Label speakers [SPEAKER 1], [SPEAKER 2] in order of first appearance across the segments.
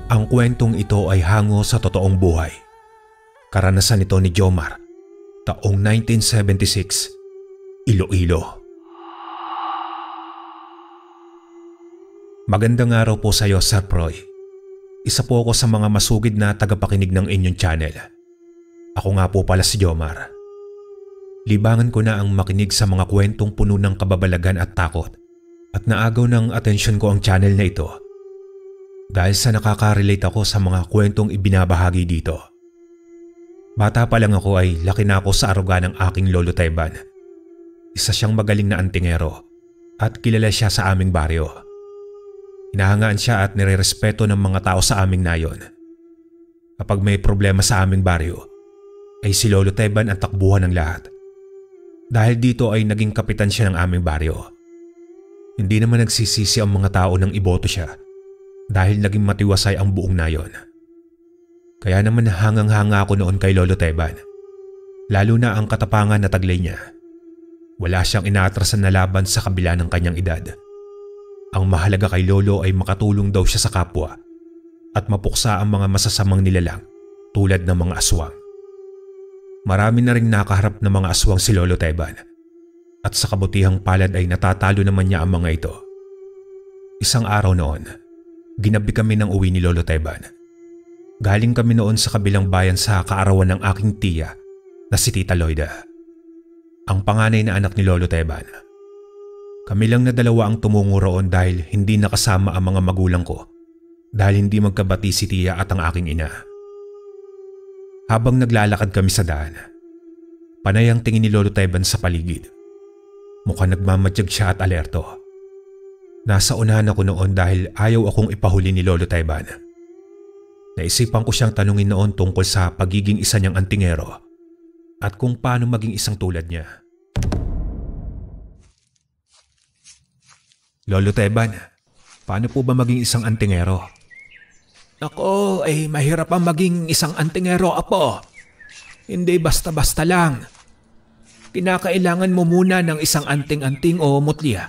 [SPEAKER 1] Ang kwentong ito ay hango sa totoong buhay. Karanasan ito ni Jomar, taong 1976, Iloilo. Magandang araw po sa iyo, Sir Proy. Isa po ako sa mga masugid na tagapakinig ng inyong channel. Ako nga po pala si Jomar. Libangan ko na ang makinig sa mga kwentong puno ng kababalagan at takot at naagaw ng atensyon ko ang channel na ito dahil sa nakaka-relate ako sa mga kwentong ibinabahagi dito. Bata pa lang ako ay laki na ako sa aruga ng aking lolo Teban. Isa siyang magaling na antingero at kilala siya sa aming baryo. Hinahangaan siya at nirerespeto ng mga tao sa aming nayon. Kapag may problema sa aming baryo, ay si Lolo Teban ang takbuhan ng lahat. Dahil dito ay naging kapitan siya ng aming baryo. Hindi naman nagsisisi ang mga tao nang iboto siya dahil naging matiwasay ang buong nayon. Kaya naman hangang-hanga ako noon kay Lolo Teban. Lalo na ang katapangan na taglay niya. Wala siyang inaatrasan na laban sa kabila ng kanyang edad. Ang mahalaga kay Lolo ay makatulong daw siya sa kapwa at mapuksa ang mga masasamang nilalang tulad ng mga aswang. Marami na ring nakaharap na mga aswang si Lolo Teban at sa kabutihang palad ay natatalo naman niya ang mga ito. Isang araw noon, ginabi kami ng uwi ni Lolo Teban. Galing kami noon sa kabilang bayan sa kaarawan ng aking tiya na si Tita Loida, ang panganay na anak ni Lolo Teban. Kami lang na dalawa ang tumungo roon dahil hindi nakasama ang mga magulang ko dahil hindi magkabati si tiya at ang aking ina. Habang naglalakad kami sa daan, panay ang tingin ni Lolo Teban sa paligid. Mukhang nagmamadyag siya at alerto. Nasa unahan ako noon dahil ayaw akong ipahuli ni Lolo Teban. Naisipan ko siyang tanungin noon tungkol sa pagiging isa niyang antingero at kung paano maging isang tulad niya. Lolo Teban, paano po ba maging isang antingero?
[SPEAKER 2] Nako, ay mahirap ang maging isang antingero, apo. Hindi basta-basta lang. Kinakailangan mo muna ng isang anting-anting o mutya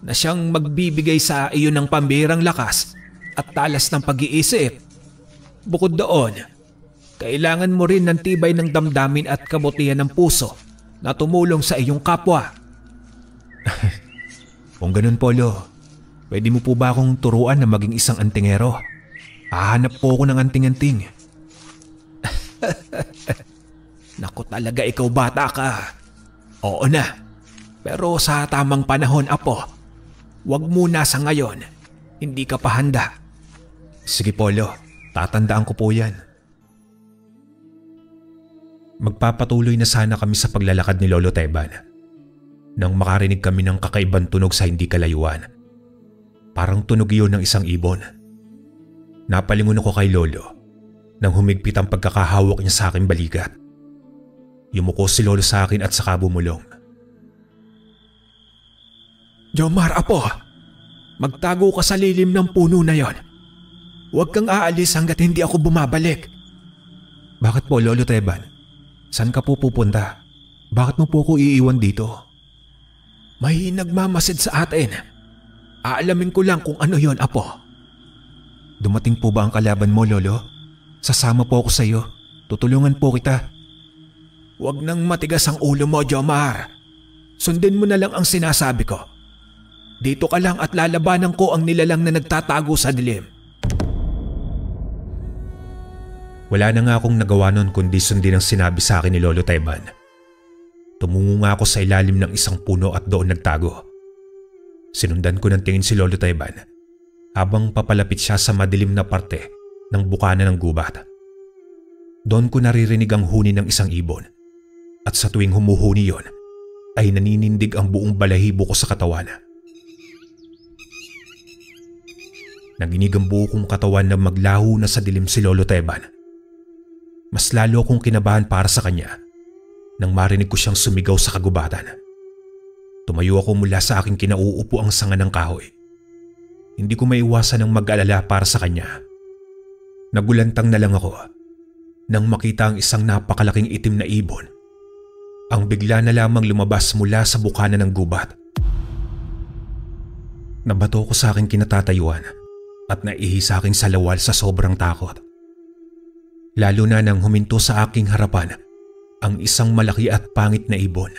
[SPEAKER 2] na siyang magbibigay sa iyo ng pambihirang lakas at talas ng pag-iisip. Bukod doon, kailangan mo rin ng tibay ng damdamin at kabutihan ng puso na tumulong sa iyong kapwa.
[SPEAKER 1] Kung ganun po, Lo, pwede mo po ba akong turuan na maging isang antingero? Hahanap po ako ng anting-anting.
[SPEAKER 2] Naku talaga, ikaw bata ka. Oo na, pero sa tamang panahon, apo. Huwag muna sa ngayon. Hindi ka pa handa.
[SPEAKER 1] Sige po, Lo. Tatandaan ko po yan. Magpapatuloy na sana kami sa paglalakad ni Lolo Teban nang makarinig kami ng kakaibang tunog sa hindi kalayuan. Parang tunog iyon ng isang ibon. Napalingon ako kay Lolo nang humigpit ang pagkakahawak niya sa aking balikat. Yumuko si Lolo sa akin at saka bumulong.
[SPEAKER 2] Jomar, apo, magtago ka sa lilim ng puno na yon. Huwag kang aalis hanggat hindi ako bumabalik.
[SPEAKER 1] Bakit po, Lolo Teban? Saan ka po pupunta? Bakit mo po ako iiwan dito?
[SPEAKER 2] May nagmamasid sa atin. Aalamin ko lang kung ano yon, apo.
[SPEAKER 1] Dumating po ba ang kalaban mo, Lolo? Sasama po ako sa iyo. Tutulungan po kita.
[SPEAKER 2] Huwag nang matigas ang ulo mo, Jomar. Sundin mo na lang ang sinasabi ko. Dito ka lang at lalabanan ko ang nilalang na nagtatago sa dilim.
[SPEAKER 1] Wala na nga akong nagawa nun kundi sundin ang sinabi sa akin ni Lolo Teban. Tumungo nga ako sa ilalim ng isang puno at doon nagtago. Sinundan ko ng tingin si Lolo Teban habang papalapit siya sa madilim na parte ng bukana ng gubat. Doon ko naririnig ang huni ng isang ibon at sa tuwing humuhuni yon ay naninindig ang buong balahibo ko sa katawan. Nanginig ang buo kong katawan na maglaho na sa dilim si Lolo Teban. Mas lalo akong kinabahan para sa kanya nang marinig ko siyang sumigaw sa kagubatan. Tumayo ako mula sa aking kinauupo ang sanga ng kahoy. Hindi ko maiwasan ang mag-alala para sa kanya. Nagulantang na lang ako nang makita ang isang napakalaking itim na ibon. Ang bigla na lamang lumabas mula sa bukana ng gubat. Nabato ko sa aking kinatatayuan at naihi sa aking salawal sa sobrang takot. Lalo na nang huminto sa aking harapan ang isang malaki at pangit na ibon.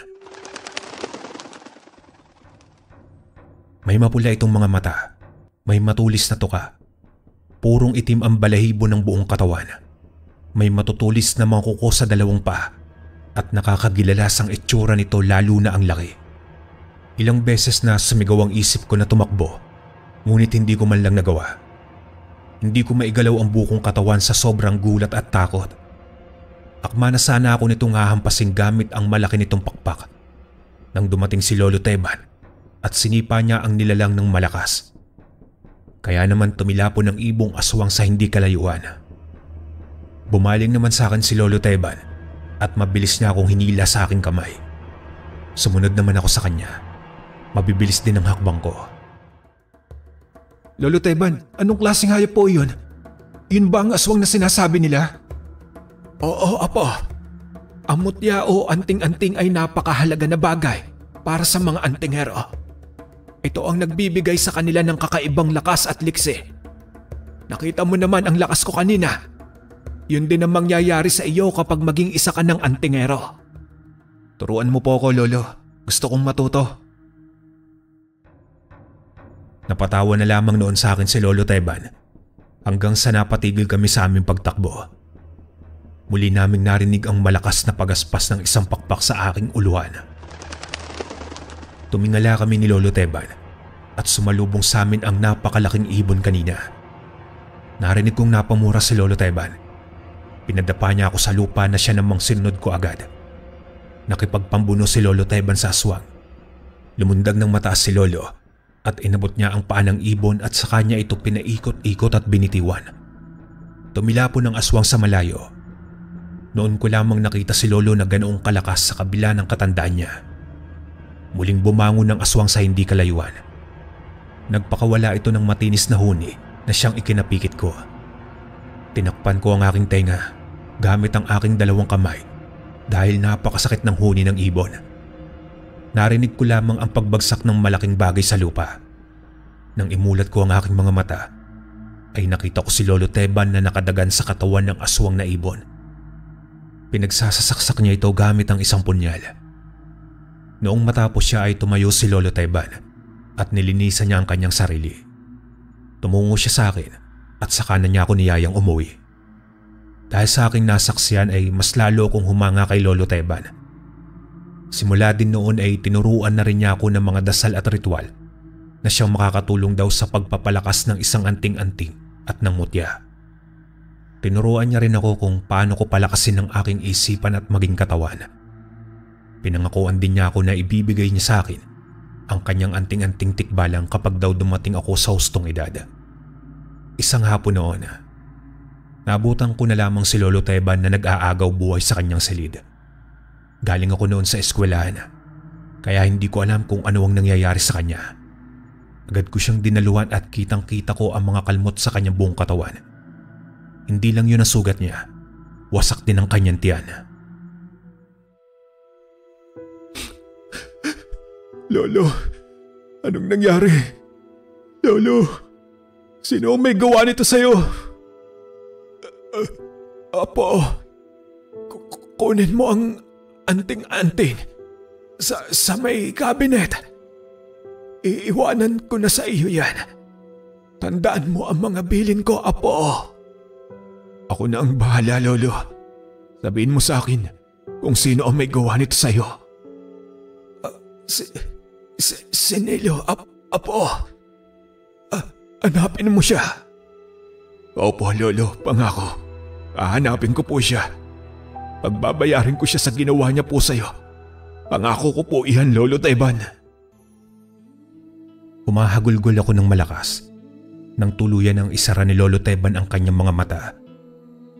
[SPEAKER 1] May mapula itong mga mata, may matulis na tuka. Purong itim ang balahibo ng buong katawan. May matutulis na mga kuko sa dalawang paa at nakakagilalas ang itsura nito, lalo na ang laki. Ilang beses na sumigaw ang isip ko na tumakbo, ngunit hindi ko man lang nagawa. Hindi ko maigalaw ang bukong katawan sa sobrang gulat at takot. Akma na sana ako nitong hahampasin gamit ang malaki nitong pakpak. Nang dumating si Lolo Teban at sinipa niya ang nilalang ng malakas. Kaya naman tumilapon ng ibong aswang sa hindi kalayuan. Bumaling naman sa akin si Lolo Teban at mabilis niya akong hinila sa aking kamay. Sumunod naman ako sa kanya. Mabibilis din ang hakbang ko.
[SPEAKER 2] Lolo Teban, anong klaseng hayop po yun? Yun ba ang aswang na sinasabi nila? Oo, apo. Ang mutya o anting-anting ay napakahalaga na bagay para sa mga antingero. Ito ang nagbibigay sa kanila ng kakaibang lakas at liksi. Nakita mo naman ang lakas ko kanina. Yun din ang mangyayari sa iyo kapag maging isa ka ng antingero.
[SPEAKER 1] Turuan mo po ako, Lolo. Gusto kong matuto. Napatawa na lamang noon sa akin si Lolo Teban hanggang sa napatigil kami sa aming pagtakbo. Muli naming narinig ang malakas na pagaspas ng isang pakpak sa aking uluhan. Tumingala kami ni Lolo Teban at sumalubong sa amin ang napakalaking ibon kanina. Narinig kong napamura si Lolo Teban. Pinadapa niya ako sa lupa na siya namang sinunod ko agad. Nakipagpambuno si Lolo Teban sa aswang. Lumundag ng mataas si Lolo at inabot niya ang paa ng ibon at sa kanya ito pinaikot-ikot at binitiwan. Tumilapon ang aswang sa malayo. Noon ko lamang nakita si Lolo na ganoong kalakas sa kabila ng katandaan niya. Muling bumangon ng aswang sa hindi kalayuan. Nagpakawala ito ng matinis na huni na siyang ikinapikit ko. Tinakpan ko ang aking tenga gamit ang aking dalawang kamay dahil napakasakit ng huni ng ibon. Narinig ko lamang ang pagbagsak ng malaking bagay sa lupa. Nang imulat ko ang aking mga mata, ay nakita ko si Lolo Teban na nakadagan sa katawan ng aswang na ibon. Pinagsasaksak niya ito gamit ang isang punyal. Noong matapos siya ay tumayo si Lolo Teban at nilinisan niya ang kanyang sarili. Tumungo siya sa akin at saka na niya ako niyayang umuwi. Dahil sa aking nasaksiyan ay mas lalo akong humanga kay Lolo Teban. Simula din noon ay tinuruan na rin niya ako ng mga dasal at ritual na siyang makakatulong daw sa pagpapalakas ng isang anting-anting at ng mutya. Tinuruan niya rin ako kung paano ko palakasin ang aking isipan at maging katawan. Pinangakuan din niya ako na ibibigay niya sa akin ang kanyang anting-anting tikbalang kapag daw dumating ako sa hustong edad. Isang hapon noon, nabutan ko na lamang si Lolo Teban na nag-aagaw buhay sa kanyang silid. Galing ako noon sa eskwelahan, kaya hindi ko alam kung ano ang nangyayari sa kanya. Agad ko siyang dinaluhan at kitang-kita ko ang mga kalmot sa kanyang buong katawan. Hindi lang yun ang sugat niya, wasak din ang kanyang tiyan.
[SPEAKER 2] Lolo, anong nangyari? Lolo, sino ang may gawa nito sa'yo? Apo, kunin mo ang anting-anting sa may cabinet. Iiwanan ko na sa iyo yan. Tandaan mo ang mga bilin ko, Apo. Ako na ang bahala, Lolo. Sabihin mo sa akin kung sino ang may gawa nito sa'yo. Si Nilo, Apo. Hanapin mo siya. Opo, Lolo, pangako. Hahanapin ko po siya. Pagbabayarin ko siya sa ginawa niya po sa'yo. Pangako ko po iyan, Lolo Teban.
[SPEAKER 1] Humahagulgol ako ng malakas nang tuluyan ng isara ni Lolo Teban ang kanyang mga mata.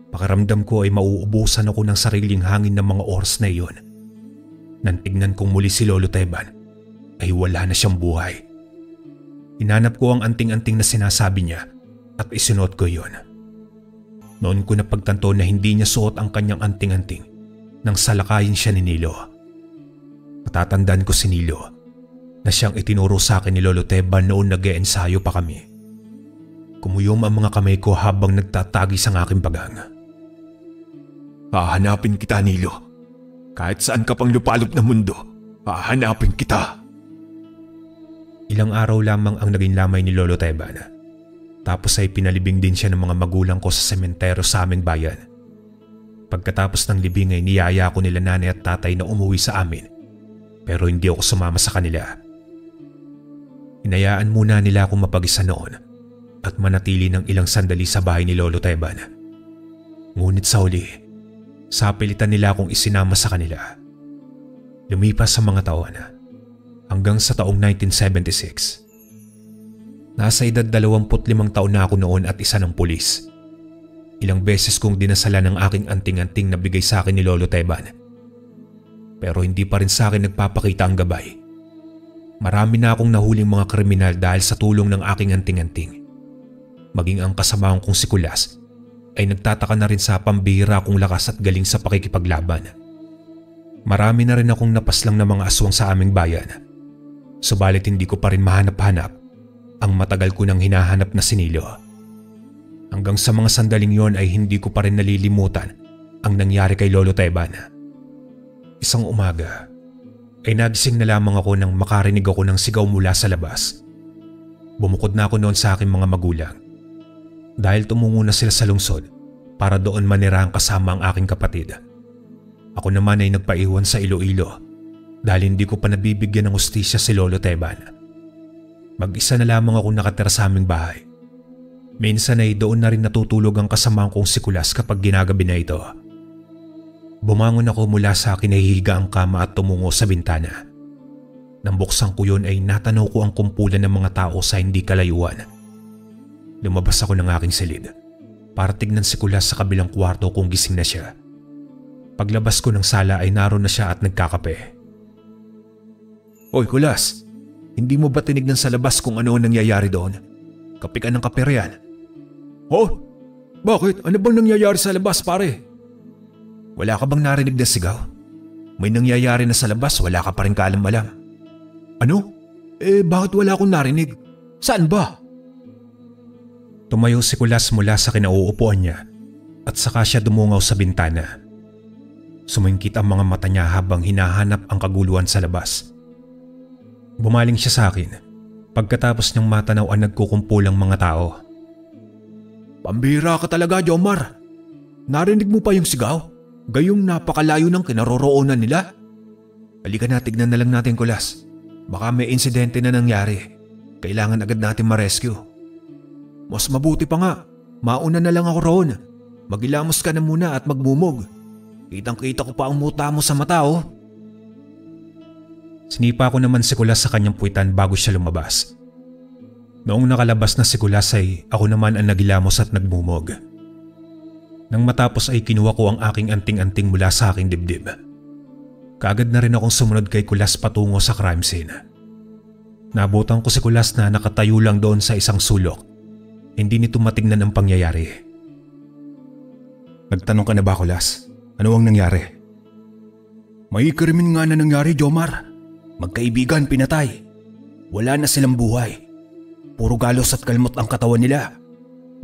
[SPEAKER 1] Pakiramdam ko ay mauubusan ako ng sariling hangin ng mga oras na iyon. Nang tignan kong muli si Lolo Teban, ay wala na siyang buhay. Hinanap ko ang anting-anting na sinasabi niya at isinuot ko iyon. Noon ko napagtanto na hindi niya suot ang kanyang anting-anting nang salakayin siya ni Nilo. Matatandaan ko si Nilo na siyang itinuro sa akin ni Lolo Teban noon nag-eensayo pa kami. Kumuyom ang mga kamay ko habang nagtatagi sa aking bagang.
[SPEAKER 2] Hahanapin kita, Nilo. Kahit saan ka pang lupalop na mundo, hahanapin kita.
[SPEAKER 1] Ilang araw lamang ang naging lamay ni Lolo Teban. Tapos ay pinalibing din siya ng mga magulang ko sa sementero sa aming bayan. Pagkatapos ng libing ay niyaya ko nila nanay at tatay na umuwi sa amin, pero hindi ako sumama sa kanila. Hinayaan muna nila akong mapag-isa noon at manatili ng ilang sandali sa bahay ni Lolo Teban. Ngunit sa huli, sapilitan nila akong isinama sa kanila. Lumipas sa mga taon hanggang sa taong 1976. Nasa edad 25 taon na ako noon at isa ng pulis. Ilang beses kong dinasala ng aking anting-anting na bigay sa akin ni Lolo Teban. Pero hindi pa rin sa akin nagpapakita ang gabay. Marami na akong nahuling mga kriminal dahil sa tulong ng aking anting-anting. Maging ang kasamahan kong si Kulas ay nagtataka na rin sa pambihira kong lakas at galing sa pakikipaglaban. Marami na rin akong napaslang na mga aswang sa aming bayan. Subalit hindi ko pa rin mahanap-hanap ang matagal ko nang hinahanap na si Nilo. Hanggang sa mga sandaling yon ay hindi ko pa rin nalilimutan ang nangyari kay Lolo Teban. Isang umaga ay nagising na lamang ako nang makarinig ako ng sigaw mula sa labas. Bumukod na ako noon sa aking mga magulang dahil tumungo na sila sa lungsod para doon manirahan kasama ang aking kapatid. Ako naman ay nagpaiwan sa Iloilo dahil hindi ko pa nabibigyan ng hustisya si Lolo Teban. Mag-isa na lamang ako nakatira sa aming bahay. Minsan ay doon na rin natutulog ang kasamahan kong si Kulas kapag ginagabi na ito. Bumangon ako mula sa akin ay higa ang kama at tumungo sa bintana. Nang buksan ko yun ay natanaw ko ang kumpulan ng mga tao sa hindi kalayuan. Lumabas ako ng aking silid para tignan si Kulas sa kabilang kwarto kung gising na siya. Paglabas ko ng sala ay naroon na siya at nagkakape. Oy Kulas, hindi mo ba tinignan sa labas kung ano ang nangyayari doon? Kape ka ng kape riyan. Oh, bakit? Ano bang nangyayari sa labas pare? Wala ka bang narinig na sigaw? May nangyayari na sa labas, wala ka pa rin kaalam-alam. Ano? Bakit wala akong narinig? Saan ba? Tumayo si Kulas mula sa kinauupuan niya at saka siya dumungaw sa bintana. Sumingkit ang mga mata niya habang hinahanap ang kaguluhan sa labas. Bumaling siya sa akin pagkatapos niyang matanaw ang nagkukumpulang mga tao. Pambira ka talaga, Jomar. Narinig mo pa yung sigaw? Gayong napakalayo ng kinaroroonan nila? Halika na, tignan na lang natin, Kulas. Baka may insidente na nangyari. Kailangan agad natin ma-rescue. Mas mabuti pa nga, mauna na lang ako roon. Magilamos ka na muna at magmumog. Kitang-kita ko pa ang muta mo sa mata, oh. Sinipa ko naman si Kulas sa kanyang puwitan bago siya lumabas. Noong nakalabas na si Kulas ay ako naman ang nagilamos at nagmumog. Nang matapos ay kinuha ko ang aking anting-anting mula sa aking dibdib. Kaagad na rin akong sumunod kay Kulas patungo sa crime scene. Nabutan ko si Kulas na nakatayo lang doon sa isang sulok. Hindi nito matingnan ang pangyayari. Nagtanong ka na ba, Kulas? Ano ang nangyari? May krimen nga na nangyari, Jomar. Magkaibigan pinatay. Wala na silang buhay. Puro galos at kalmot ang katawan nila.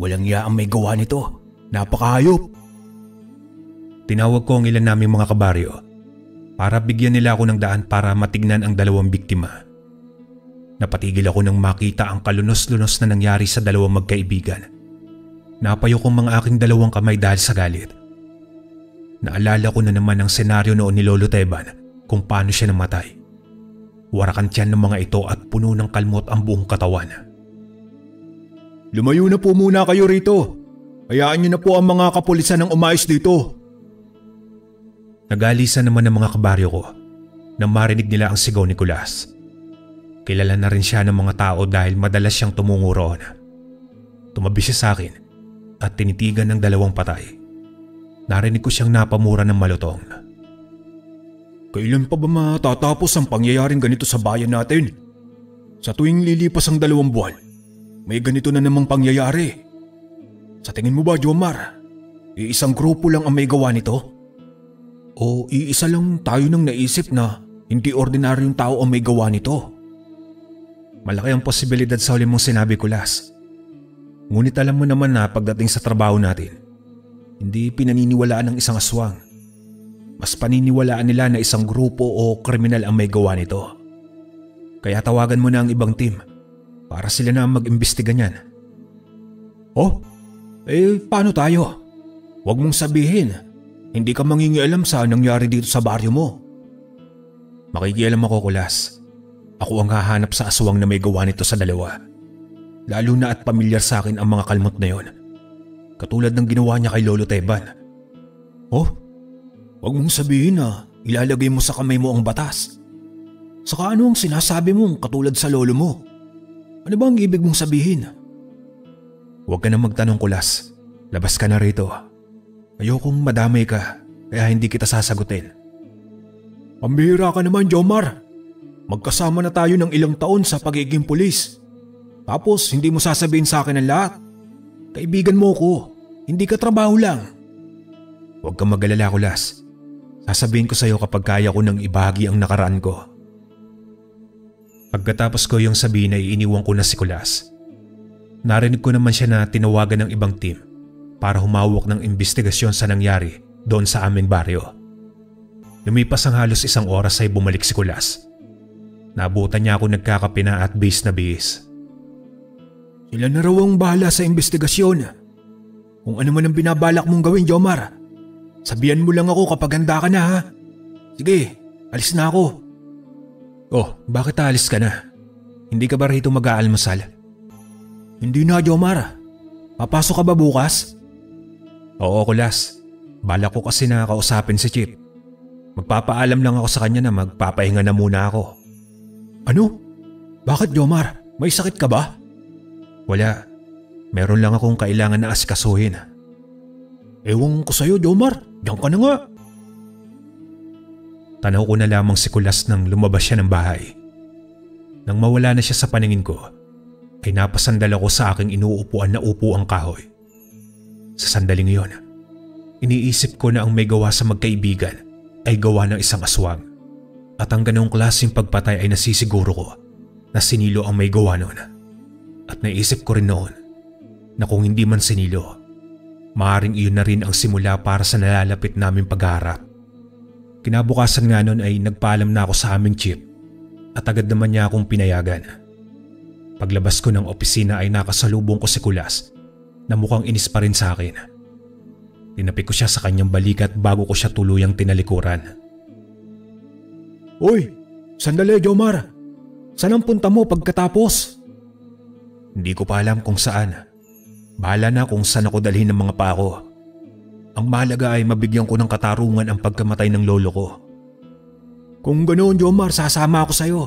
[SPEAKER 1] Walang iya ang may gawa nito. Napakahayop. Tinawag ko ang ilan naming mga kabaryo para bigyan nila ako ng daan para matignan ang dalawang biktima. Napatigil ako nang makita ang kalunos-lunos na nangyari sa dalawang magkaibigan. Napayo kong mga aking dalawang kamay dahil sa galit. Naalala ko na naman ang senaryo noon ni Lolo Teban kung paano siya namatay. Warakan tiyan ng mga ito at puno ng kalmot ang buong katawan. Lumayo na po muna kayo rito. Hayaan niyo na po ang mga kapulisan ng umayos dito. Nagalisan naman ng mga kabaryo ko nang marinig nila ang sigaw ni Kulas. Kilala na rin siya ng mga tao dahil madalas siyang tumungo roon. Tumabi siya sa akin at tinitigan ng dalawang patay. Narinig ko siyang napamura ng malutong. Kailan pa ba matatapos ang pangyayaring ganito sa bayan natin? Sa tuwing lilipas ang 2 buwan, may ganito na namang pangyayari. Sa tingin mo ba, Jomar, iisang grupo lang ang may gawa nito? O iisa lang tayo nang naisip na hindi ordinaryong tao ang may gawa nito? Malaki ang posibilidad sa huli mong sinabi, Kulas. Ngunit alam mo naman na pagdating sa trabaho natin, hindi pinaniniwalaan ng isang aswang. Mas paniniwalaan nila na isang grupo o kriminal ang may gawa nito. Kaya tawagan mo na ang ibang team para sila na mag-imbestiga niyan. Oh, paano tayo? Huwag mong sabihin, hindi ka mangingialam sa nangyari dito sa baryo mo. Makikialam ako, Kulas. Ako ang hahanap sa aswang na may gawa nito sa dalawa. Lalo na at pamilyar sa akin ang mga kalmot na yon. Katulad ng ginawa niya kay Lolo Teban. Oh, huwag mong sabihin na ilalagay mo sa kamay mo ang batas. Saka ano ang sinasabi mong katulad sa lolo mo? Ano ba ang ibig mong sabihin? Huwag ka na magtanong, Kulas. Labas ka na rito. Ayokong madamay ka, kaya hindi kita sasagutin. Pambihira ka naman, Jomar. Magkasama na tayo ng ilang taon sa pagiging pulis. Tapos hindi mo sasabihin sa akin ang lahat. Kaibigan mo ko, hindi ka trabaho lang. Huwag kang mag-alala, Kulas. Sasabihin ko sa iyo kapag kaya ko nang ibahagi ang nakaraan ko. Pagkatapos ko yung sabihin ay iniwan ko na si Kulas. Narinig ko naman siya na tinawagan ng ibang team para humawak ng investigasyon sa nangyari doon sa aming baryo. Lumipas ang halos 1 oras ay bumalik si Kulas. Naabutan niya ako nagkakape na at bihis na bihis. Sila na raw ang bahala sa investigasyon. Kung ano man ang binabalak mong gawin, Jomar, sabihan mo lang ako kapag handa ka na, ha? Sige, alis na ako. Oh, bakit aalis ka na? Hindi ka ba rito mag-aalmusal? Hindi na, Jomar. Papasok ka ba bukas? Oo, Kulas. Balak ko kasi na kausapin si Chip. Magpapaalam lang ako sa kanya na magpapahinga na muna ako. Ano? Bakit, Jomar? May sakit ka ba? Wala. Meron lang akong kailangan na asikasuhin. Ewan ko sa'yo, Jomar. Diyan ka na nga. Tanaw ko na lamang si Kulas nang lumabas siya ng bahay. Nang mawala na siya sa paningin ko, ay napasandal ako sa aking inuupuan na upo ang kahoy. Sa sandaling iyon, iniisip ko na ang may gawa sa magkaibigan ay gawa ng isang aswang. At ang ganong klaseng pagpatay ay nasisiguro ko na sinilo ang may gawa noon. At naisip ko rin noon na kung hindi man sinilo, maaaring iyon na rin ang simula para sa nalalapit naming pagharap. Kinabukasan nga noon ay nagpaalam na ako sa aming chief at agad naman niya akong pinayagan. Paglabas ko ng opisina ay nakasalubong ko si Kulas na mukhang inis pa rin sa akin. Tinapik ko siya sa kanyang balikat bago ko siya tuluyang tinalikuran. Uy, sandali, Jomar. Saan ang punta mo pagkatapos? Hindi ko pa alam kung saan. Bahala na kung saan ako dalhin ng mga pako. Ang mahalaga ay mabigyan ko ng katarungan ang pagkamatay ng lolo ko. Kung ganoon, Jomar, sasama ako sa'yo.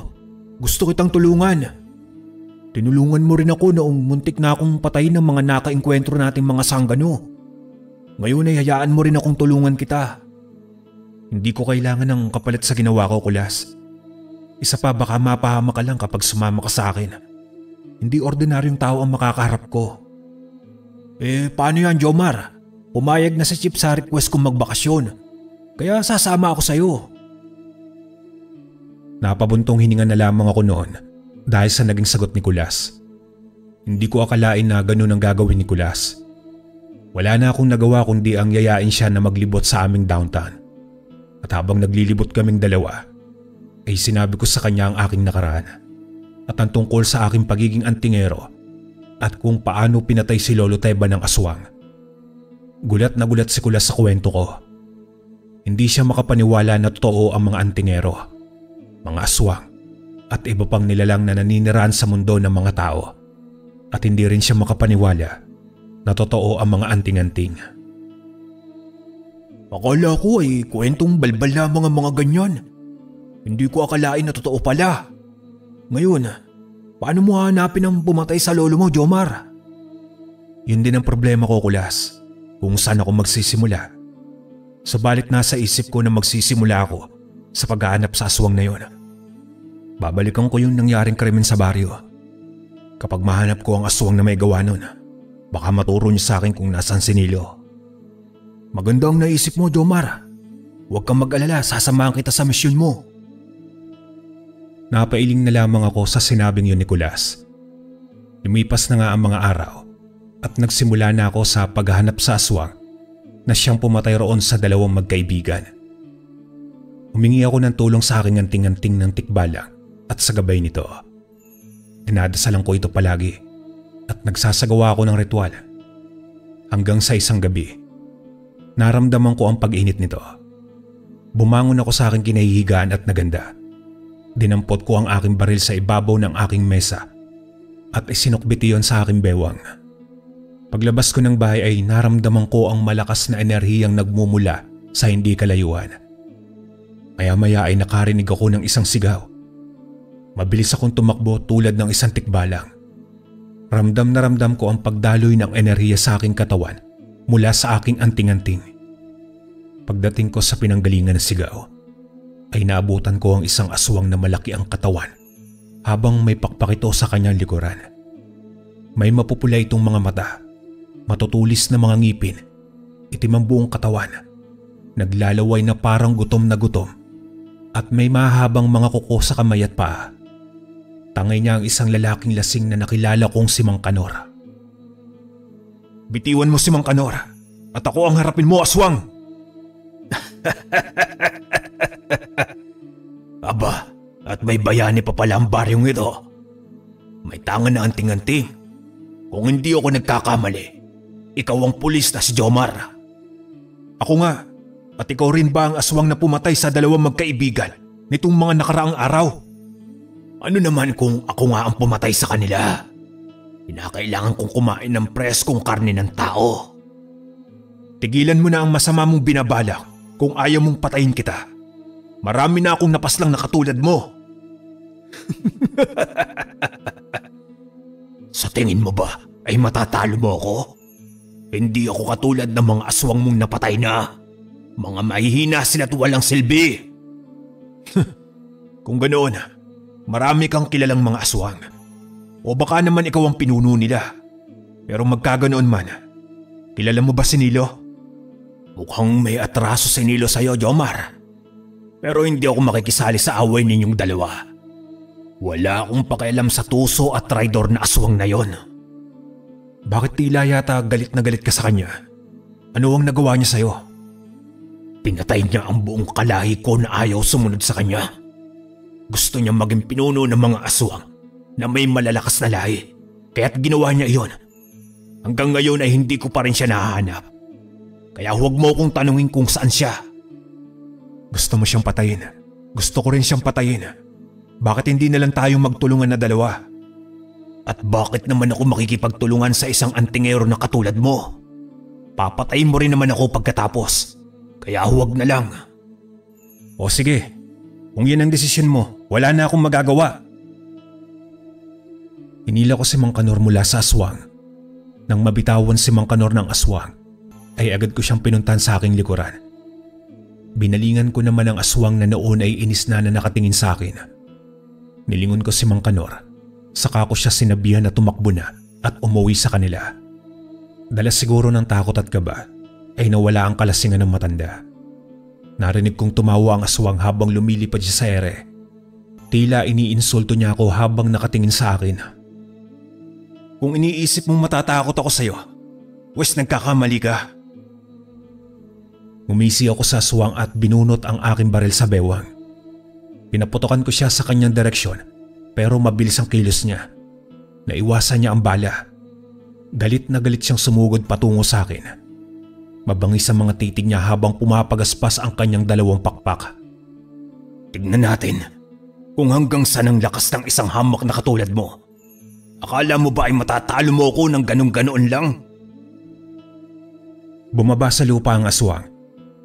[SPEAKER 1] Gusto kitang tulungan. Tinulungan mo rin ako noong muntik na akong patayin ng mga nakaengkwentro nating mga sanggano. Ngayon ay hayaan mo rin akong tulungan kita. Hindi ko kailangan ng kapalit sa ginawa ko, Kulas. Isa pa, baka mapahama ka lang kapag sumama ka sa akin. Hindi ordinaryong tao ang makakaharap ko. Paano yan, Jomar? Pumayag na si Chip sa request kong magbakasyon. Kaya sasama ako sa'yo. Napabuntong hininga na lamang ako noon dahil sa naging sagot ni Kulas. Hindi ko akalain na ganun ang gagawin ni Kulas. Wala na akong nagawa kundi ang yayain siya na maglibot sa aming downtown. At habang naglilibot kaming dalawa, ay sinabi ko sa kanya ang aking nakaraan at ang tungkol sa aking pagiging antingero at kung paano pinatay si Lolo Teba ng aswang. Gulat na gulat si Kulas sa kwento ko. Hindi siya makapaniwala na totoo ang mga antingero, mga aswang at iba pang nilalang na naninirahan sa mundo ng mga tao. At hindi rin siya makapaniwala na totoo ang mga anting-anting. Akala ko ay kwentong balbal lamang ang mga ganyan. Hindi ko akalain na totoo pala. Ngayon, paano mo hanapin ang pumatay sa lolo mo, Jomar? Yun din ang problema ko, Kulas. Kung saan ako magsisimula. Subalit nasa isip ko na magsisimula ako sa paghahanap sa aswang na yun. Babalikan ko yung nangyaring krimen sa baryo. Kapag mahanap ko ang aswang na may gawa nun, baka maturo niyo sa akin kung nasaan si Nilo. Maganda ang naisip mo, Jomar. Huwag kang mag-alala, sasamahan kita sa misyon mo. Napailing na lamang ako sa sinabing yun ni Kulas. Lumipas na nga ang mga araw at nagsimula na ako sa paghahanap sa aswang na siyang pumatay roon sa dalawang magkaibigan. Humingi ako ng tulong sa aking anting-anting ng tikbalang at sa gabay nito, dinadasalan ko ito palagi at nagsasagawa ako ng ritual. Hanggang sa isang gabi, naramdaman ko ang pag-init nito. Bumangon ako sa aking kinahihigaan at naganda. Dinampot ko ang aking baril sa ibabaw ng aking mesa at isinukbit iyon sa aking bewang. Paglabas ko ng bahay ay naramdaman ko ang malakas na enerhiyang nagmumula sa hindi kalayuan. Maya-maya ay nakarinig ako ng isang sigaw. Mabilis akong tumakbo tulad ng isang tikbalang. Ramdam na ramdam ko ang pagdaloy ng enerhiya sa aking katawan mula sa aking anting-anting. Pagdating ko sa pinanggalingan ng sigaw, ay naabutan ko ang isang aswang na malaki ang katawan habang may pakpak ito sa kanyang likuran. May mapupula itong mga mata, matutulis na mga ngipin, itim ang buong katawan, naglalaway na parang gutom na gutom, at may mahabang mga kuko sa kamay at paa. Tangay niya ang isang lalaking lasing na nakilala kong si Mang Kanor. "Bitiwan mo si Mang Kanor at ako ang harapin mo, aswang!"
[SPEAKER 2] Aba, at may bayani pa pala ang baryong ito. May tangan na anting-anting. Kung hindi ako nagkakamali, ikaw ang pulis na si Jomar.
[SPEAKER 1] "Ako nga, at ikaw rin ba ang aswang na pumatay sa dalawang magkaibigan nitong mga nakaraang araw?"
[SPEAKER 2] Ano naman kung ako nga ang pumatay sa kanila? Kinakailangan kong kumain ng preskong karne ng tao.
[SPEAKER 1] "Tigilan mo na ang masama mong binabalak kung ayaw mong patayin kita. Marami na akong napaslang na katulad mo."
[SPEAKER 2] Sa tingin mo ba ay matatalo mo ako? Hindi ako katulad ng mga aswang mong napatay na. Mga mahihina sila't walang silbi.
[SPEAKER 1] Kung ganoon, marami kang kilalang mga aswang. O baka naman ikaw ang pinuno nila. Pero magkaganoon man, kilala mo ba si Nilo?
[SPEAKER 2] Mukhang may atraso si Nilo sa'yo, Jomar. Pero hindi ako makikisali sa away ninyong dalawa. Wala akong pakialam sa tuso at traidor na aswang na yon.
[SPEAKER 1] Bakit tila yata galit na galit ka sa kanya? Ano ang nagawa niya sa'yo?
[SPEAKER 2] Pinatay niya ang buong kalahi ko na ayaw sumunod sa kanya. Gusto niya maging pinuno ng mga aswang na may malalakas na lahi, kaya't ginawa niya iyon. Hanggang ngayon ay hindi ko pa rin siya nahahanap. Kaya huwag mo akong tanungin kung saan siya.
[SPEAKER 1] Gusto mo siyang patayin? Gusto ko rin siyang patayin. Bakit hindi na lang tayo magtulungan na dalawa?
[SPEAKER 2] At bakit naman ako makikipagtulungan sa isang antingero na katulad mo? Papatayin mo rin naman ako pagkatapos. Kaya huwag na lang.
[SPEAKER 1] O sige, kung yan ang desisyon mo, wala na akong magagawa. Hinila ko si Mang Kanor mula sa aswang. Nang mabitawan si Mang Kanor ng aswang, ay agad ko siyang pinuntan sa aking likuran. Binalingan ko naman ang aswang na noon ay inis na nakatingin sa akin. Nilingon ko si Mang Kanor, saka ko siya sinabihan na tumakbo na at umuwi sa kanila. Dala siguro ng takot at kaba, ay nawala ang kalasingan ng matanda. Narinig kong tumawa ang aswang habang lumilipad siya sa ere. Tila iniinsulto niya ako habang nakatingin sa akin. Kung iniisip mong matatakot ako sa'yo, wes nagkakamali ka. Umisi ako sa aswang at binunot ang aking baril sa bewang. Pinaputokan ko siya sa kanyang direksyon pero mabilis ang kilos niya. Naiwasan niya ang bala. Galit na galit siyang sumugod patungo sa akin. Mabangis ang mga titig niya habang pumapagaspas ang kanyang dalawang pakpak.
[SPEAKER 2] Tignan natin kung hanggang saan ang lakas ng isang hamak na katulad mo. Akala mo ba ay matatalo mo ako ng ganun-ganoon lang?
[SPEAKER 1] Bumaba sa lupa ang aswang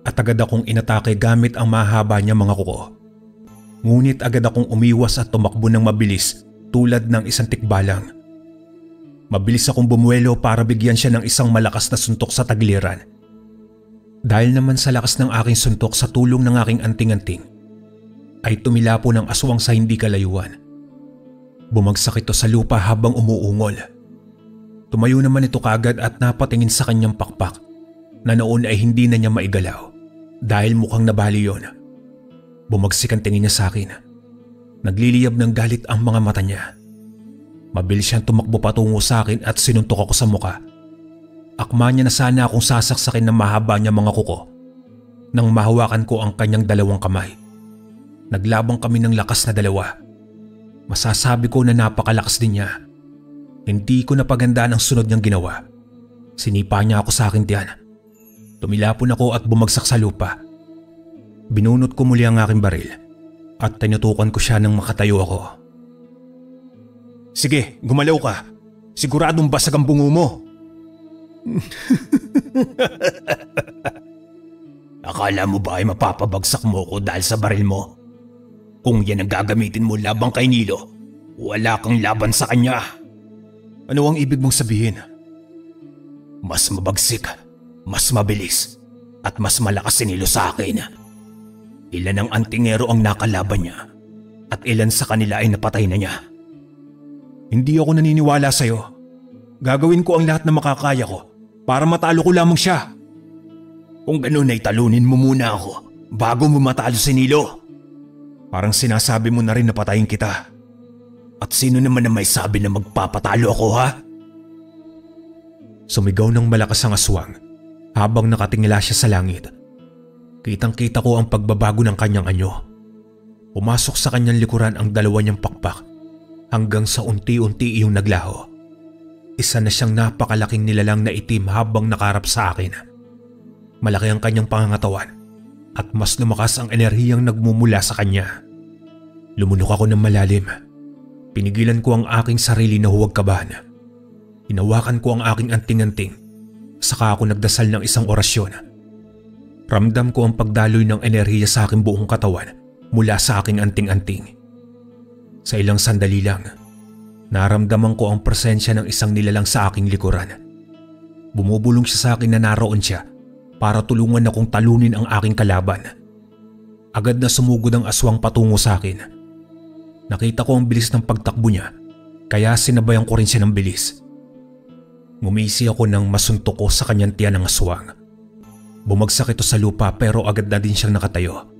[SPEAKER 1] at agad akong inatake gamit ang mahaba niya mga kuko. Ngunit agad akong umiwas at tumakbo ng mabilis tulad ng isang tikbalang. Mabilis akong bumuelo para bigyan siya ng isang malakas na suntok sa tagiliran. Dahil naman sa lakas ng aking suntok sa tulong ng aking anting-anting, ay tumilapo ng aswang sa hindi kalayuan. Bumagsak ito sa lupa habang umuungol. Tumayo naman ito kagad at napatingin sa kanyang pakpak na noon ay hindi na niya maigalaw dahil mukhang nabali yon. Bumagsik ang tingin niya sa akin. Nagliliyab ng galit ang mga mata niya. Mabilis siyang tumakbo patungo sa akin at sinuntok ako sa muka Akma niya na sana akong sasaksakin ng mahaba niya mga kuko nang mahawakan ko ang kanyang dalawang kamay. Naglabang kami ng lakas na dalawa. Masasabi ko na napakalakas din niya. Hindi ko napagandaan ang sunod niyang ginawa. Sinipa niya ako sa aking tiyan. Tumilapon ako at bumagsak sa lupa. Binunot ko muli ang aking baril at tinutukan ko siya nang makatayo ako. Sige, gumalaw ka. Siguradong basag ang bungo mo. Akala mo ba ay mapapabagsak mo ko dahil sa baril mo? Kung yan ang gagamitin mo labang kay Nilo, wala kang laban sa kanya. Ano ang ibig mong sabihin? Mas mabagsik, mas mabilis, at mas malakas si Nilo sa akin. Ilan ang antingero ang nakalaban niya, at ilan sa kanila ay napatay na niya. Hindi ako naniniwala sa'yo. Gagawin ko ang lahat na makakaya ko para matalo ko lamang siya. Kung gano'n ay talunin mo muna ako bago mo matalo si Nilo. Parang sinasabi mo na rin na patayin kita. At sino naman na may sabi na magpapatalo ako, ha? Sumigaw ng malakas ang aswang habang nakatingala siya sa langit. Kitang-kita ko ang pagbabago ng kanyang anyo. Pumasok sa kanyang likuran ang dalawa niyang pakpak hanggang sa unti-unti iyong naglaho. Isa na siyang napakalaking nilalang na itim habang nakaharap sa akin. Malaki ang kanyang pangangatawan at mas lumakas ang enerhiyang nagmumula sa kanya. Lumunok ako ng malalim. Pinigilan ko ang aking sarili na huwag kabahan. Hinawakan ko ang aking anting-anting. Saka ako nagdasal ng isang orasyon. Ramdam ko ang pagdaloy ng enerhiya sa aking buong katawan mula sa aking anting-anting. Sa ilang sandali lang, naramdaman ko ang presensya ng isang nilalang sa aking likuran. Bumubulong siya sa akin na naroon siya para tulungan akong talunin ang aking kalaban. Agad na sumugod ang aswang patungo sa akin. Nakita ko ang bilis ng pagtakbo niya, kaya sinabayan ko rin siya ng bilis. Ngumisi ako nang masuntok ko sa kanyang tiyan ng aswang. Bumagsak ito sa lupa pero agad na din siyang nakatayo.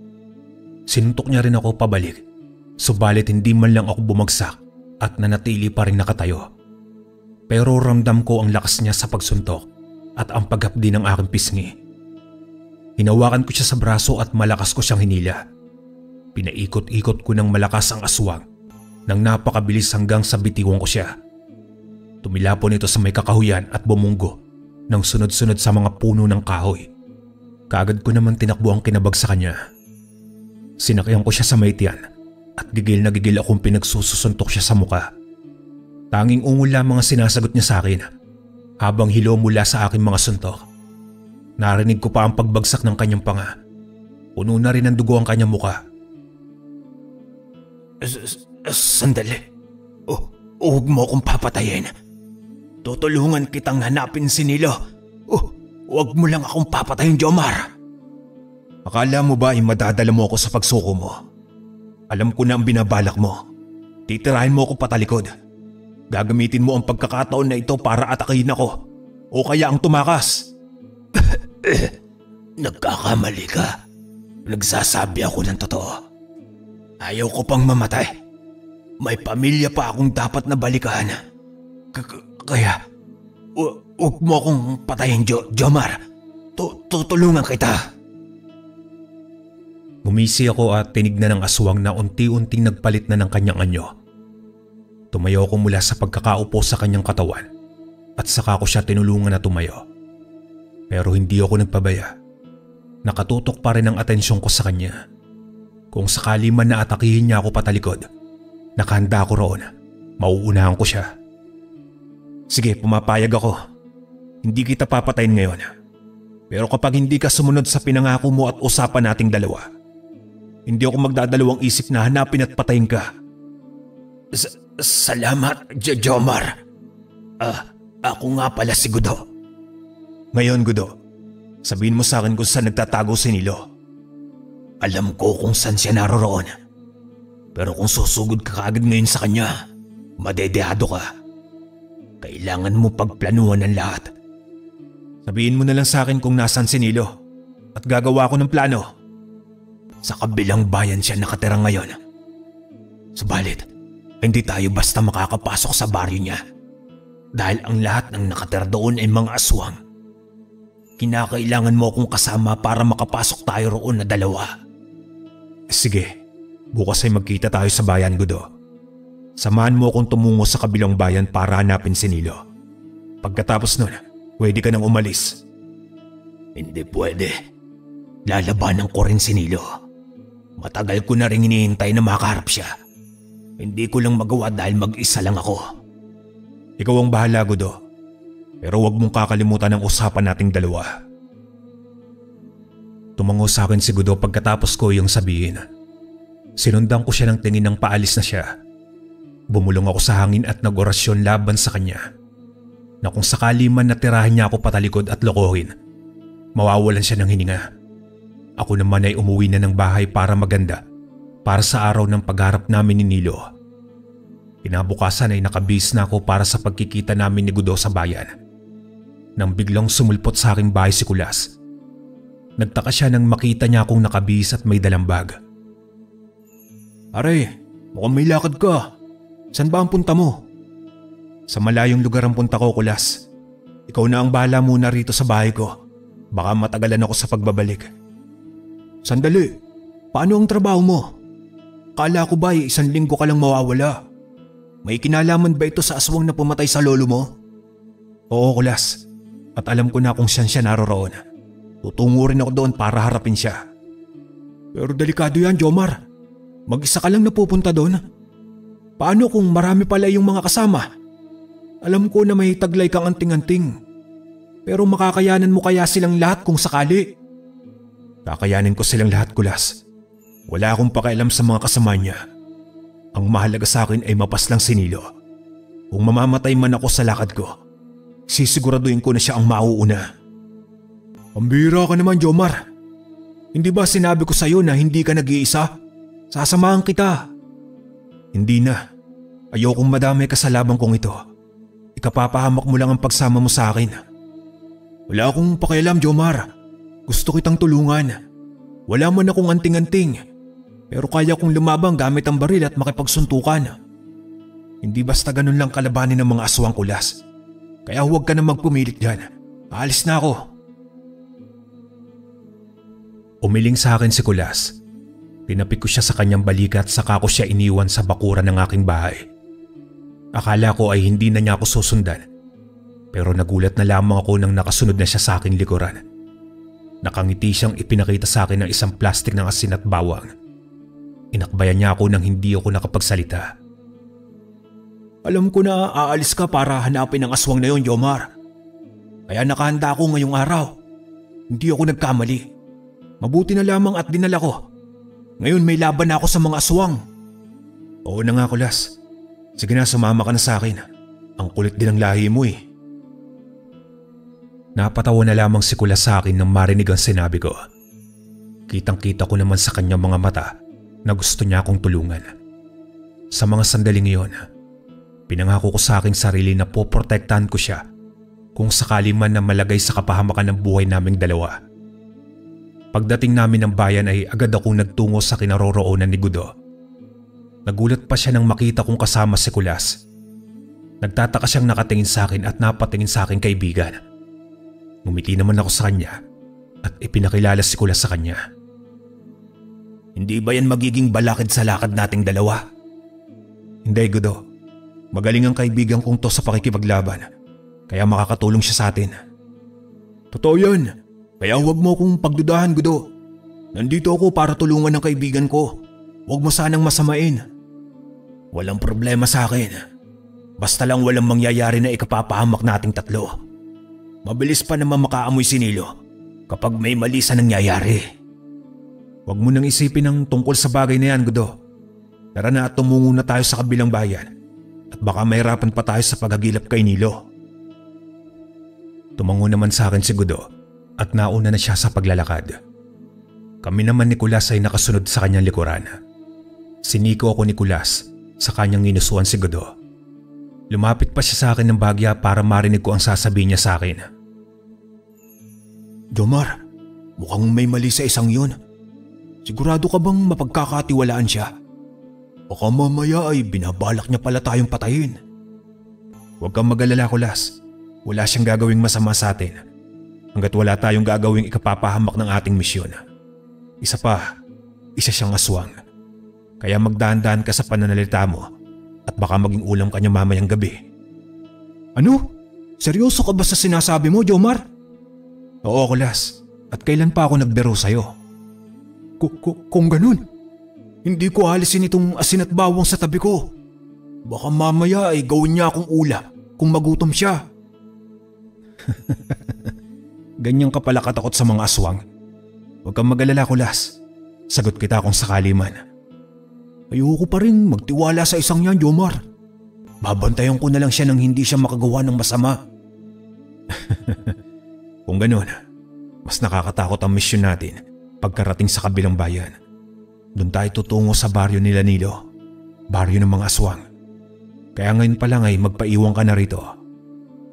[SPEAKER 1] Sinuntok niya rin ako pabalik, subalit hindi man lang ako bumagsak at nanatili pa rin nakatayo. Pero ramdam ko ang lakas niya sa pagsuntok at ang paghapdi ng aking pisngi. Hinawakan ko siya sa braso at malakas ko siyang hinila. Pinaikot-ikot ko ng malakas ang aswang nang napakabilis hanggang sa bitiwan ko siya. Tumilapon ito sa may kakahuyan at bumunggo ng sunod-sunod sa mga puno ng kahoy. Kaagad ko naman tinakbo ang kinabag sa kanya. Sinakyan ko siya sa may tiyan at gigil na gigil akong pinagsusuntok siya sa muka. Tanging ungol lamang ang sinasagot niya sa akin habang hilo mula sa aking mga suntok. Narinig ko pa ang pagbagsak ng kanyang panga. Puno na rin ng dugo ang kanyang muka. Sandali. Huwag mo akong papatayin. Tutulungan kitang hanapin si Nilo. Huwag mo lang akong papatayin, Jomar. Akala mo ba ay madadala mo ako sa pagsuko mo? Alam ko na ang binabalak mo. Titirahin mo ako patalikod. Gagamitin mo ang pagkakataon na ito para atakihin ako. O kaya ang tumakas. Nagkakamali ka. Nagsasabi ako ng totoo. Ayaw ko pang mamatay. May pamilya pa akong dapat na balikan. Kaya, huwag mo akong patayin, Jomar. Tutulungan kita. Gumisi ako at tinignan ng aswang na unti-unting nagpalit na ng kanyang anyo. Tumayo ako mula sa pagkakaupo sa kanyang katawan at saka ko siya tinulungan na tumayo. Pero hindi ako nagpabaya. Nakatutok pa rin ang atensyon ko sa kanya. Kung sakali man na atakihin niya ako patalikod, nakahanda ako roon. Mauunahan ko siya. Sige, pumapayag ako. Hindi kita papatayin ngayon. Pero kapag hindi ka sumunod sa pinangako mo at usapan nating dalawa, hindi ako magdadalawang isip na hanapin at patayin ka. Salamat, Jomar. Ako nga pala si Gudo. Ngayon, Gudo, sabihin mo sa akin kung saan nagtatago si Nilo. Alam ko kung saan siya naroroon. Pero kung susugod ka kaagad ngayon sa kanya, madedehado ka. Kailangan mo pagplanuhan ng lahat. Sabihin mo na lang sa akin kung nasaan si Nilo at gagawa ko ng plano. Sa kabilang bayan siya nakatira ngayon. Subalit, hindi tayo basta makakapasok sa baryo niya. Dahil ang lahat ng nakatira doon ay mga aswang.
[SPEAKER 2] Kinakailangan mo akong kasama para makapasok tayo roon na dalawa.
[SPEAKER 1] Sige, bukas ay magkita tayo sa bayan, Gudo. Samahan mo akong tumungo sa kabilang bayan para hanapin si Nilo. Pagkatapos nun, pwede ka nang umalis.
[SPEAKER 2] Hindi pwede. Lalabanan ko rin si Nilo. Matagal ko na rin hinihintay na makaharap siya. Hindi ko lang magawa dahil mag-isa lang ako.
[SPEAKER 1] Ikaw ang bahala, Gudo. Pero huwag mong kakalimutan ang usapan nating dalawa. Tumango sa akin si Gudo pagkatapos ko yung sabihin. Sinundan ko siya ng tingin ng paalis na siya. Bumulong ako sa hangin at nag-orasyon laban sa kanya. Na kung sakali man natirahan niya ako patalikod at lokohin, mawawalan siya ng hininga. Ako naman ay umuwi na ng bahay para maganda para sa araw ng pagharap namin ni Nilo. Kinabukasan ay nakabihis na ako para sa pagkikita namin ni Gudo sa bayan. Nang biglang sumulpot sa aking bahay si Kulas. Nagtaka siya nang makita niya akong nakabihis at may dalang bag.
[SPEAKER 2] Are, mukhang may lakad ka. Saan ba ang punta mo?
[SPEAKER 1] Sa malayong lugar ang punta ko, Kulas. Ikaw na ang bahala muna rito sa bahay ko. Baka matagalan ako sa pagbabalik.
[SPEAKER 2] Sandali, paano ang trabaho mo? Kala ko ba 1 linggo ka lang mawawala? May kinalaman ba ito sa aswang na pumatay sa lolo mo?
[SPEAKER 1] Oo, Kulas. At alam ko na kung saan siya naroroon. Tutungo rin ako doon para harapin siya.
[SPEAKER 2] Pero delikado yan, Jomar. Mag-isa ka lang napupunta doon. Paano kung marami pala yung mga kasama? Alam ko na may taglay kang anting-anting. Pero makakayanan mo kaya silang lahat kung sakali?
[SPEAKER 1] Kakayanin ko silang lahat, Kulas. Wala akong pakialam sa mga kasama niya. Ang mahalaga sa akin ay mapaslang si Nilo. Kung mamamatay man ako sa lakad ko, sisiguraduhin ko na siya ang mauuna.
[SPEAKER 2] Pambira ka naman, Jomar. Hindi ba sinabi ko sa'yo na hindi ka nag-iisa? Sasamahan kita.
[SPEAKER 1] Hindi na. Ayokong madamay ka sa labang kong ito. Ikapapahamak mo lang ang pagsama mo sa akin.
[SPEAKER 2] Wala akong pakialam, Jomar. Gusto kitang tulungan. Wala man akong anting-anting. Pero kaya kong lumabang gamit ang baril at makipagsuntukan.
[SPEAKER 1] Hindi basta ganun lang kalabanin ng mga aswang, Kulas. Kaya huwag ka na magpumilit dyan. Aalis na ako. Umiling sa akin si Kulas. Tinapik ko siya sa kanyang balikat saka ko siya iniwan sa bakuran ng aking bahay. Akala ko ay hindi na niya ako susundan. Pero nagulat na lamang ako nang nakasunod na siya sa aking likuran. Nakangiti siyang ipinakita sa akin ng isang plastik ng asin at bawang. Inakbayan niya ako nang hindi ako nakapagsalita.
[SPEAKER 2] Alam ko na aalis ka para hanapin ang aswang na yon, Jomar. Kaya nakahanda ako ngayong araw. Hindi ako nagkamali. Mabuti na lamang at dinala ko. Ngayon may laban na ako sa mga aswang.
[SPEAKER 1] Oo na nga, Kulas. Sige na, sumama ka na sa akin. Ang kulit din ng lahi mo eh. Napatawa na lamang si Kulas sa akin nang marinig ang sinabi ko. Kitang-kita ko naman sa kanyang mga mata na gusto niya akong tulungan. Sa mga sandaling iyon, pinangako ko sa aking sarili na poprotektahan ko siya kung sakali man na malagay sa kapahamakan ng buhay naming dalawa. Pagdating namin ng bayan ay agad akong nagtungo sa kinaroroonan ni Gudo. Nagulat pa siya nang makita kong kasama si Kulas. Nagtataka siyang nakatingin sa akin at napatingin sa aking kaibigan. Ngumiti naman ako sa kanya at ipinakilala si Kulas sa kanya.
[SPEAKER 2] Hindi ba yan magiging balakid sa lakad nating dalawa?
[SPEAKER 1] Hindi, Gudo. Magaling ang kaibigan kong to sa pakikipaglaban. Kaya makakatulong siya sa atin.
[SPEAKER 2] Totoo yan. Kaya huwag mo akong pagdudahan, Gudo. Nandito ako para tulungan ng kaibigan ko. Huwag mo sanang masamain. Walang problema sa akin. Basta lang walang mangyayari na ikapapahamak nating tatlo. Mabilis pa naman makaamoy si Nilo kapag may mali sa nangyayari.
[SPEAKER 1] Huwag mo nang isipin ang tungkol sa bagay na yan, Gudo. Tara na at tumungo na tayo sa kabilang bayan. At baka mahirapan pa tayo sa paghagilap kay Nilo. Tumango naman sa akin si Gudo at nauna na siya sa paglalakad. Kami naman ni Kulas ay nakasunod sa kanyang likuran. Siniko ako ni Kulas sa kanyang inusuan si Gudo. Lumapit pa siya sa akin ng bagya para marinig ko ang sasabihin niya sa akin.
[SPEAKER 2] Jomar, mukhang may mali sa isang yun. Sigurado ka bang mapagkakatiwalaan siya? Baka mamaya ay binabalak niya pala tayong patayin.
[SPEAKER 1] Huwag kang mag-alala, Kulas. Wala siyang gagawing masama sa atin. hanggat wala tayong gagawing ikapapahamak ng ating misyon. Isa siyang aswang. Kaya magdahan-dahan ka sa pananalita mo at baka maging ulam ka niya mamayang gabi.
[SPEAKER 2] Ano? Seryoso ka ba sa sinasabi mo, Jomar?
[SPEAKER 1] Oo, Kulas. At kailan pa ako nagbiro sa'yo?
[SPEAKER 2] Kung ganun, hindi ko alisin itong asin at bawang sa tabi ko. Baka mamaya ay gawin niya akong ulam kung magutom siya.
[SPEAKER 1] Ganyan ka pala katakot sa mga aswang. Huwag kang mag-alala, Kulas. Sagot kita kung sakali man.
[SPEAKER 2] Ayoko pa rin magtiwala sa isang yan, Jomar. Babantayan ko na lang siya nang hindi siya makagawa ng masama.
[SPEAKER 1] Kung ganun, mas nakakatakot ang misyon natin pagkarating sa kabilang bayan. Doon tayo tutungo sa baryo nila Nilo, baryo ng mga aswang. Kaya ngayon pa lang ay magpaiwan ka na rito.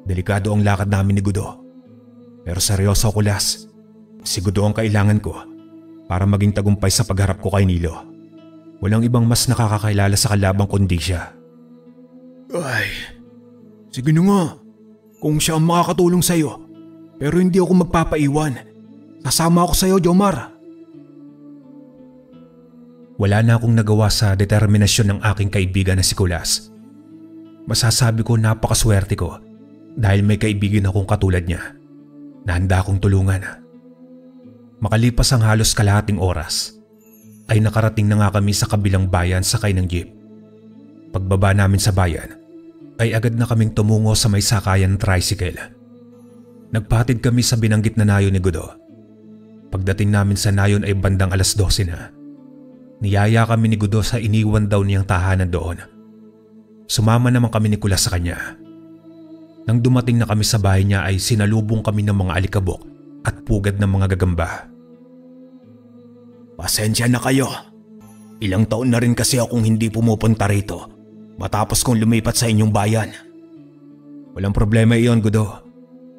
[SPEAKER 1] Delikado ang lakad namin ni Gudo. Pero seryoso, Kulas. Si Gudo ang kailangan ko para maging tagumpay sa pagharap ko kay Nilo. Walang ibang mas nakakakilala sa kalabang kundi siya.
[SPEAKER 2] Ay, sige na nga. Kung siya ang makakatulong sa'yo, pero hindi ako magpapaiwan. Sasama ako sa'yo, Jomar.
[SPEAKER 1] Wala na akong nagawa sa determinasyon ng aking kaibigan na si Kulas. Masasabi ko napakaswerte ko dahil may kaibigan akong katulad niya na handa akong tulungan. Makalipas ang halos kalahating oras, ay nakarating na nga kami sa kabilang bayan sakay ng jeep. Pagbaba namin sa bayan, ay agad na kaming tumungo sa may sakayan tricycle. Nagpahatid kami sa binanggit na nayon ni Gudo. Pagdating namin sa nayon ay bandang 12:00 na. Niyaya kami ni Gudo sa iniwan daw niyang tahanan doon. Sumama naman kami ni Kulas sa kanya. Nang dumating na kami sa bahay niya ay sinalubong kami ng mga alikabok at pugad ng mga gagamba.
[SPEAKER 2] Pasensya na kayo. Ilang taon na rin kasi akong hindi pumupunta rito matapos kong lumipat sa inyong bayan.
[SPEAKER 1] Walang problema iyon, Gudo.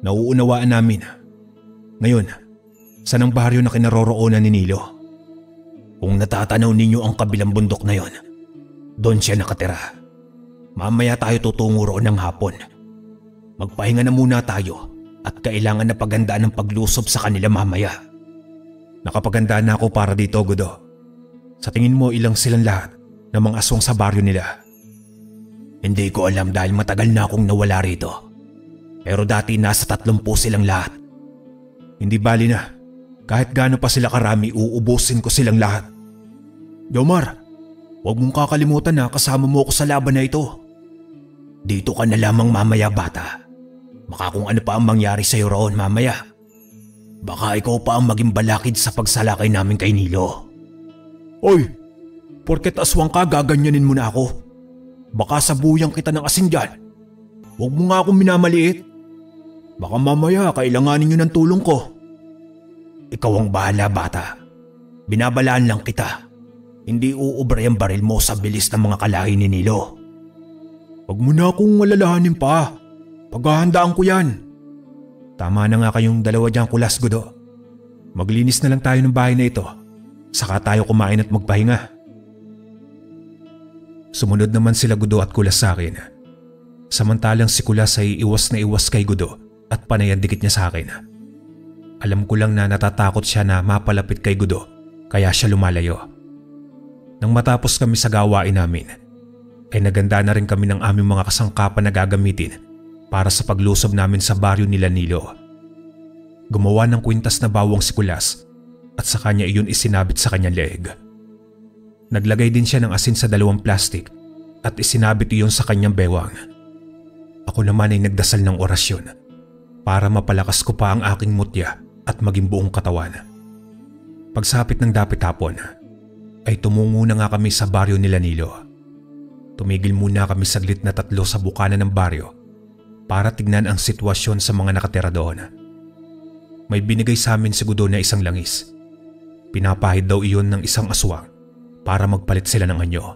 [SPEAKER 1] Nauunawaan namin. Ngayon, saan ang baryo na kinaroroonan ni Nilo?
[SPEAKER 2] Kung natatanaw ninyo ang kabilang bundok na yon, doon siya nakatira. Mamaya tayo tutungo roon ng hapon. Magpahinga na muna tayo at kailangan na pagandaan ang paglusob sa kanila mamaya.
[SPEAKER 1] Nakapagandaan na ako para dito, Gudo. Sa tingin mo ilang silang lahat ng mga aswang sa baryo nila?
[SPEAKER 2] Hindi ko alam dahil matagal na akong nawala rito. Pero dati nasa 30 silang lahat.
[SPEAKER 1] Hindi bali na. Kahit gaano pa sila karami, uubusin ko silang lahat.
[SPEAKER 2] Jomar, huwag mong kakalimutan na kasama mo ako sa laban na ito. Dito ka na lamang mamaya, bata. Baka kung ano pa ang mangyari sa'yo roon mamaya. Baka ikaw pa ang maging balakid sa pagsalakay namin kay Nilo. Oy, porket aswang ka gaganyanin mo na ako. Baka sabuyang kita ng asin dyan. Huwag mo nga akong minamaliit. Baka mamaya kailanganin nyo ng tulong ko. Ikaw ang bahala, bata. Binabalaan lang kita. Hindi uubray ang baril mo sa bilis ng mga kalahi ni Nilo. Huwag mo na akong malalahanin pa. Paghahandaan ko yan.
[SPEAKER 1] Tama na nga kayong dalawa dyan, Kulas, Gudo. Maglinis na lang tayo ng bahay na ito. Saka tayo kumain at magpahinga. Sumunod naman sila Gudo at Kulas sa akin. Samantalang si Kulas ay iwas na iwas kay Gudo at panayan dikit niya sa akin. Alam ko lang na natatakot siya na mapalapit kay Gudo kaya siya lumalayo. Nang matapos kami sa gawain namin, ay naganda na rin kami ng aming mga kasangkapan na gagamitin para sa paglusob namin sa baryo nila Nilo. Gumawa ng kwintas na bawang si Kulas at sa kanya iyon isinabit sa kanyang leeg. Naglagay din siya ng asin sa 2 plastik at isinabit iyon sa kanyang bewang. Ako naman ay nagdasal ng orasyon para mapalakas ko pa ang aking mutya at maging buong katawan. Pagsapit ng dapit hapon, ay tumungo na nga kami sa baryo nila Nilo. Tumigil muna kami saglit na 3 sa bukana ng baryo para tignan ang sitwasyon sa mga nakatira doon. May binigay sa amin si Gudo na isang langis. Pinapahid daw iyon ng isang aswang para magpalit sila ng anyo.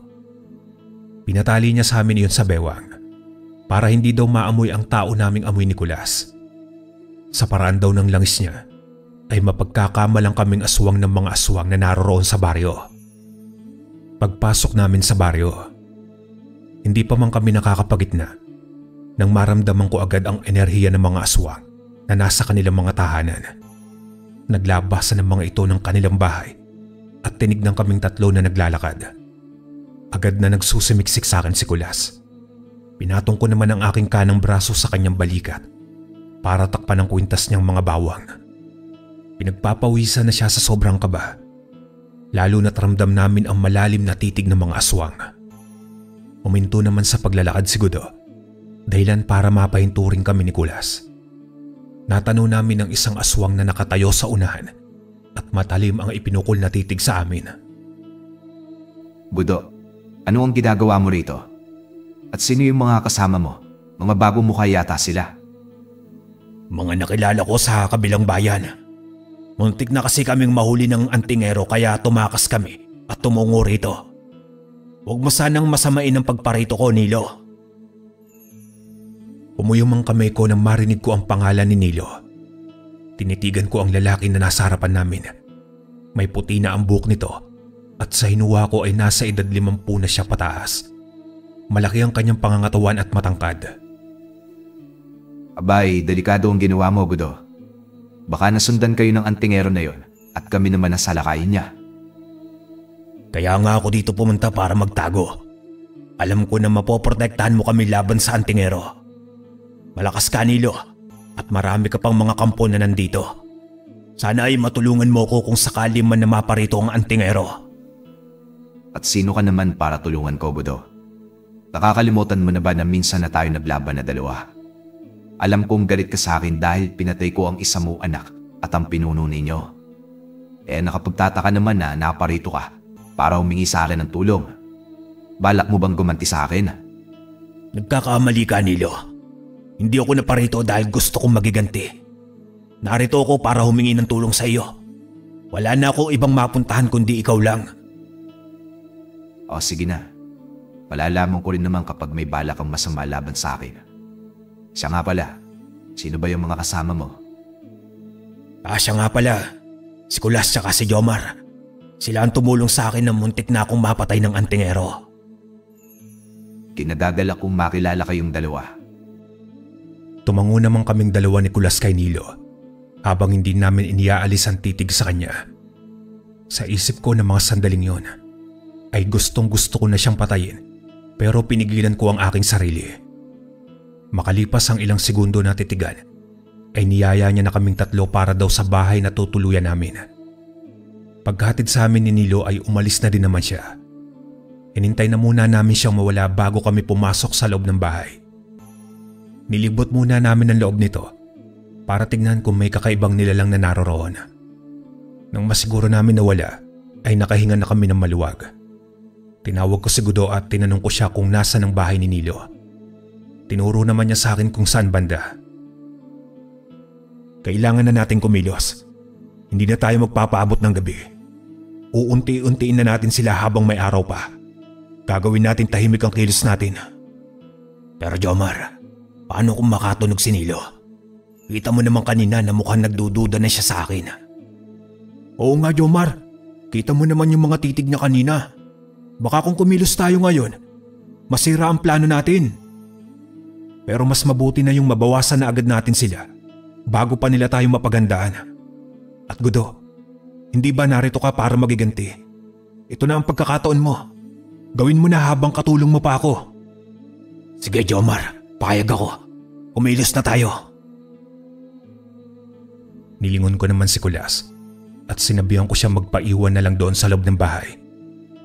[SPEAKER 1] Pinatali niya sa amin iyon sa bewang para hindi daw maamoy ang tao naming amoy ni Kulas. Sa paraan daw ng langis niya ay mapagkakamalang kaming aswang ng mga aswang na naroroon sa baryo. Pagpasok namin sa baryo, hindi pa man kami nakakapagitna nang maramdaman ko agad ang enerhiya ng mga aswang na nasa kanilang mga tahanan. Naglabasan ng mga ito ng kanilang bahay at tinignan kaming tatlo na naglalakad. Agad na nagsusimiksik sa akin si Kulas. Pinatong ko naman ang aking kanang braso sa kanyang balikat para takpan ang kwintas niyang mga bawang. Pinagpapawisan na siya sa sobrang kaba. Lalo na't ramdam namin ang malalim na titig ng mga aswang. Huminto naman sa paglalakad si Gudo, dahilan para mapahinturing kami ni Kulas. Natanaw namin ang isang aswang na nakatayo sa unahan at matalim ang ipinukol na titig sa amin.
[SPEAKER 3] Budo, ano ang ginagawa mo rito? At sino yung mga kasama mo? Mga bagong mukha yata sila.
[SPEAKER 2] Mga nakilala ko sa kabilang bayan. Muntik na kasi kaming mahuli ng antingero kaya tumakas kami at tumungo rito. Huwag mo sanang masamain ang pagparito ko, Nilo.
[SPEAKER 1] Umuyong ang kamay ko nang marinig ko ang pangalan ni Nilo. Tinitigan ko ang lalaki na nasa harapan namin. May puti na ang buhok nito at sa hinuwa ko ay nasa edad 50 na siya pataas. Malaki ang kanyang pangangatawan at matangkad.
[SPEAKER 3] Abay, delikado ang ginawa mo, Budo. Baka nasundan kayo ng antingero na yon at kami naman ang salakayin niya.
[SPEAKER 2] Kaya nga ako dito pumunta para magtago. Alam ko na mapoprotektahan mo kami laban sa antingero. Malakas ka, Nilo, at marami ka pang mga kampo na nandito. Sana ay matulungan mo ko kung sakali man na maparito ang antingero.
[SPEAKER 3] At sino ka naman para tulungan ko, Budo? Nakakalimutan mo na ba na minsan na tayo naglaban na dalawa? Alam kong galit ka sa akin dahil pinatay ko ang isa mo anak at ang pinuno ninyo. Nakapagtataka naman na naparito ka para humingi sa akin ng tulong. Balak mo bang gumanti sa akin?
[SPEAKER 2] Nagkakamali ka, Nilo. Hindi ako naparito dahil gusto kong magiganti. Narito ako para humingi ng tulong sa iyo. Wala na ako ibang mapuntahan kundi ikaw lang.
[SPEAKER 3] O sige na. Malalaman ko rin naman kapag may balak kang masama laban sa akin. Siya nga pala, sino ba yung mga kasama mo?
[SPEAKER 2] Siya nga pala, si Kulas tsaka si Jomar. Sila ang tumulong sa akin na muntik na akong mapatay ng antingero.
[SPEAKER 3] Kinadadala kong makilala kayong dalawa.
[SPEAKER 1] Tumango naman kaming dalawa ni Kulas kay Nilo habang hindi namin iniaalis ang titig sa kanya. Sa isip ko na mga sandaling yon ay gustong gusto ko na siyang patayin pero pinigilan ko ang aking sarili. Makalipas ang ilang segundo na titigan ay niyaya niya na kaming tatlo para daw sa bahay na tutuluyan namin. Paghatid sa amin ni Nilo ay umalis na din naman siya. Hinintay na muna namin siyang mawala bago kami pumasok sa loob ng bahay. Nilibot muna namin ang loob nito para tingnan kung may kakaibang nilalang na naroroon. Nang masiguro namin na wala, ay nakahinga na kami ng maluwag. Tinawag ko si Gudo at tinanong ko siya kung nasa ng bahay ni Nilo. Tinuro naman niya sa akin kung saan banda. Kailangan na natin kumilos. Hindi na tayo magpapaabot ng gabi. Uunti-untiin na natin sila habang may araw pa. Gagawin natin tahimik ang kilos natin. Pero Jomar, paano kung makatunog si Nilo? Kita mo naman kanina na mukhang nagdududa na siya sa akin. Oo nga, Jomar. Kita mo naman yung mga titig niya kanina. Baka kung kumilos tayo ngayon, masira ang plano natin. Pero mas mabuti na yung mabawasan na agad natin sila bago pa nila tayo mapagandaan. At Gudo, hindi ba narito ka para magiganti? Ito na ang pagkakataon mo. Gawin mo na habang katulong mo pa ako. Sige, Jomar. Payag ako. Kumilos na tayo. Nilingon ko naman si Kulas at sinabihan ko siya magpaiwan na lang doon sa loob ng bahay.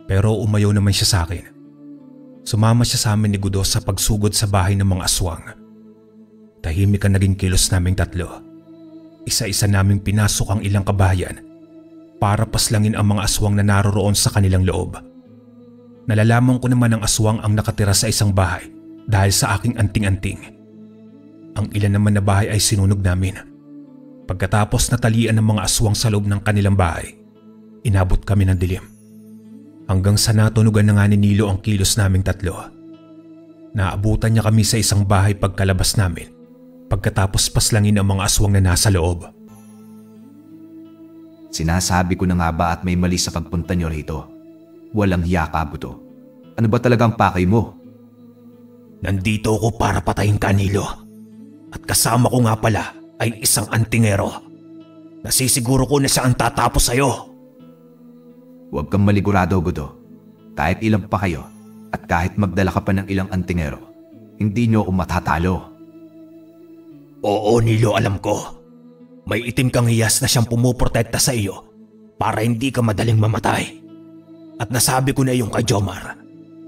[SPEAKER 1] Pero umayaw naman siya sa akin. Sumama siya sa amin ni Gudo sa pagsugod sa bahay ng mga aswang. Tahimik ang naging kilos naming tatlo. Isa-isa naming pinasok ang ilang kabahayan para paslangin ang mga aswang na naroroon sa kanilang loob. Nalalaman ko naman ang aswang ang nakatira sa isang bahay dahil sa aking anting-anting. Ang ilan naman na bahay ay sinunog namin. Pagkatapos natalian ng mga aswang sa loob ng kanilang bahay, inabot kami ng dilim. Hanggang sa natunugan na nga ni Nilo ang kilos naming tatlo. Naabutan niya kami sa isang bahay pagkalabas namin pagkatapos paslangin ang mga aswang na nasa loob.
[SPEAKER 3] Sinasabi ko na nga ba at may mali sa pagpunta niyo rito? Walang hiya ka, Budo. Ano ba talagang pakay mo?
[SPEAKER 2] Nandito ako para patayin ka, Nilo. At kasama ko nga pala ay isang antingero. Nasisiguro ko na siya ang tatapos sa'yo.
[SPEAKER 3] Huwag kang maligurado, Gudo. Kahit ilang pa kayo at kahit magdala ka pa ng ilang antingero, hindi niyo ako matatalo.
[SPEAKER 2] Oo, Nilo, alam ko. May itim kang hiyas na siyang pumuprotekta sa iyo para hindi ka madaling mamatay. At nasabi ko na yung kay Jomar.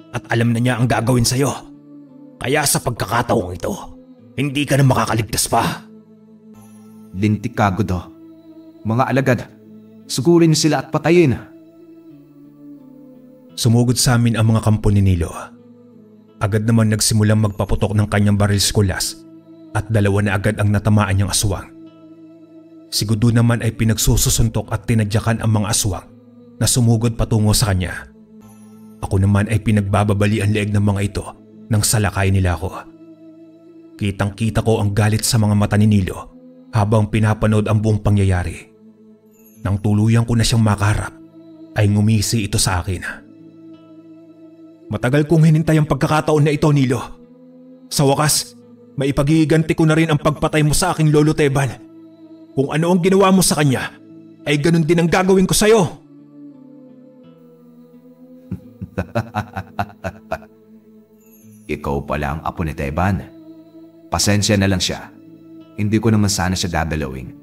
[SPEAKER 2] At alam na niya ang gagawin sa iyo. Kaya sa pagkakataong ito, hindi ka na makakaligtas pa.
[SPEAKER 3] Lintik ka, Gudo. Mga alagad, sugurin niyo sila at patayin.
[SPEAKER 1] Sumugod sa amin ang mga kampo ni Nilo. Agad naman nagsimulang magpaputok ng kanyang baril si Kulas at dalawa na agad ang natamaan niyang aswang. Si Gudo naman ay pinagsususuntok at tinadyakan ang mga aswang na sumugod patungo sa kanya. Ako naman ay pinagbababali ang leeg ng mga ito nang salakay nila ako. Kitang-kita ko ang galit sa mga mata ni Nilo habang pinapanood ang buong pangyayari. Nang tuluyan ko na siyang makaharap, ay ngumisi ito sa akin. Matagal kong hinintay ang pagkakataon na ito, Nilo. Sa wakas, maipagiganti ko na rin ang pagpatay mo sa aking lolo Teban. Kung ano ang ginawa mo sa kanya, ay ganun din ang gagawin ko sa'yo.
[SPEAKER 3] Ikaw pala ang apo ni Teban. Pasensya na lang siya. Hindi ko naman sana siya dadalawin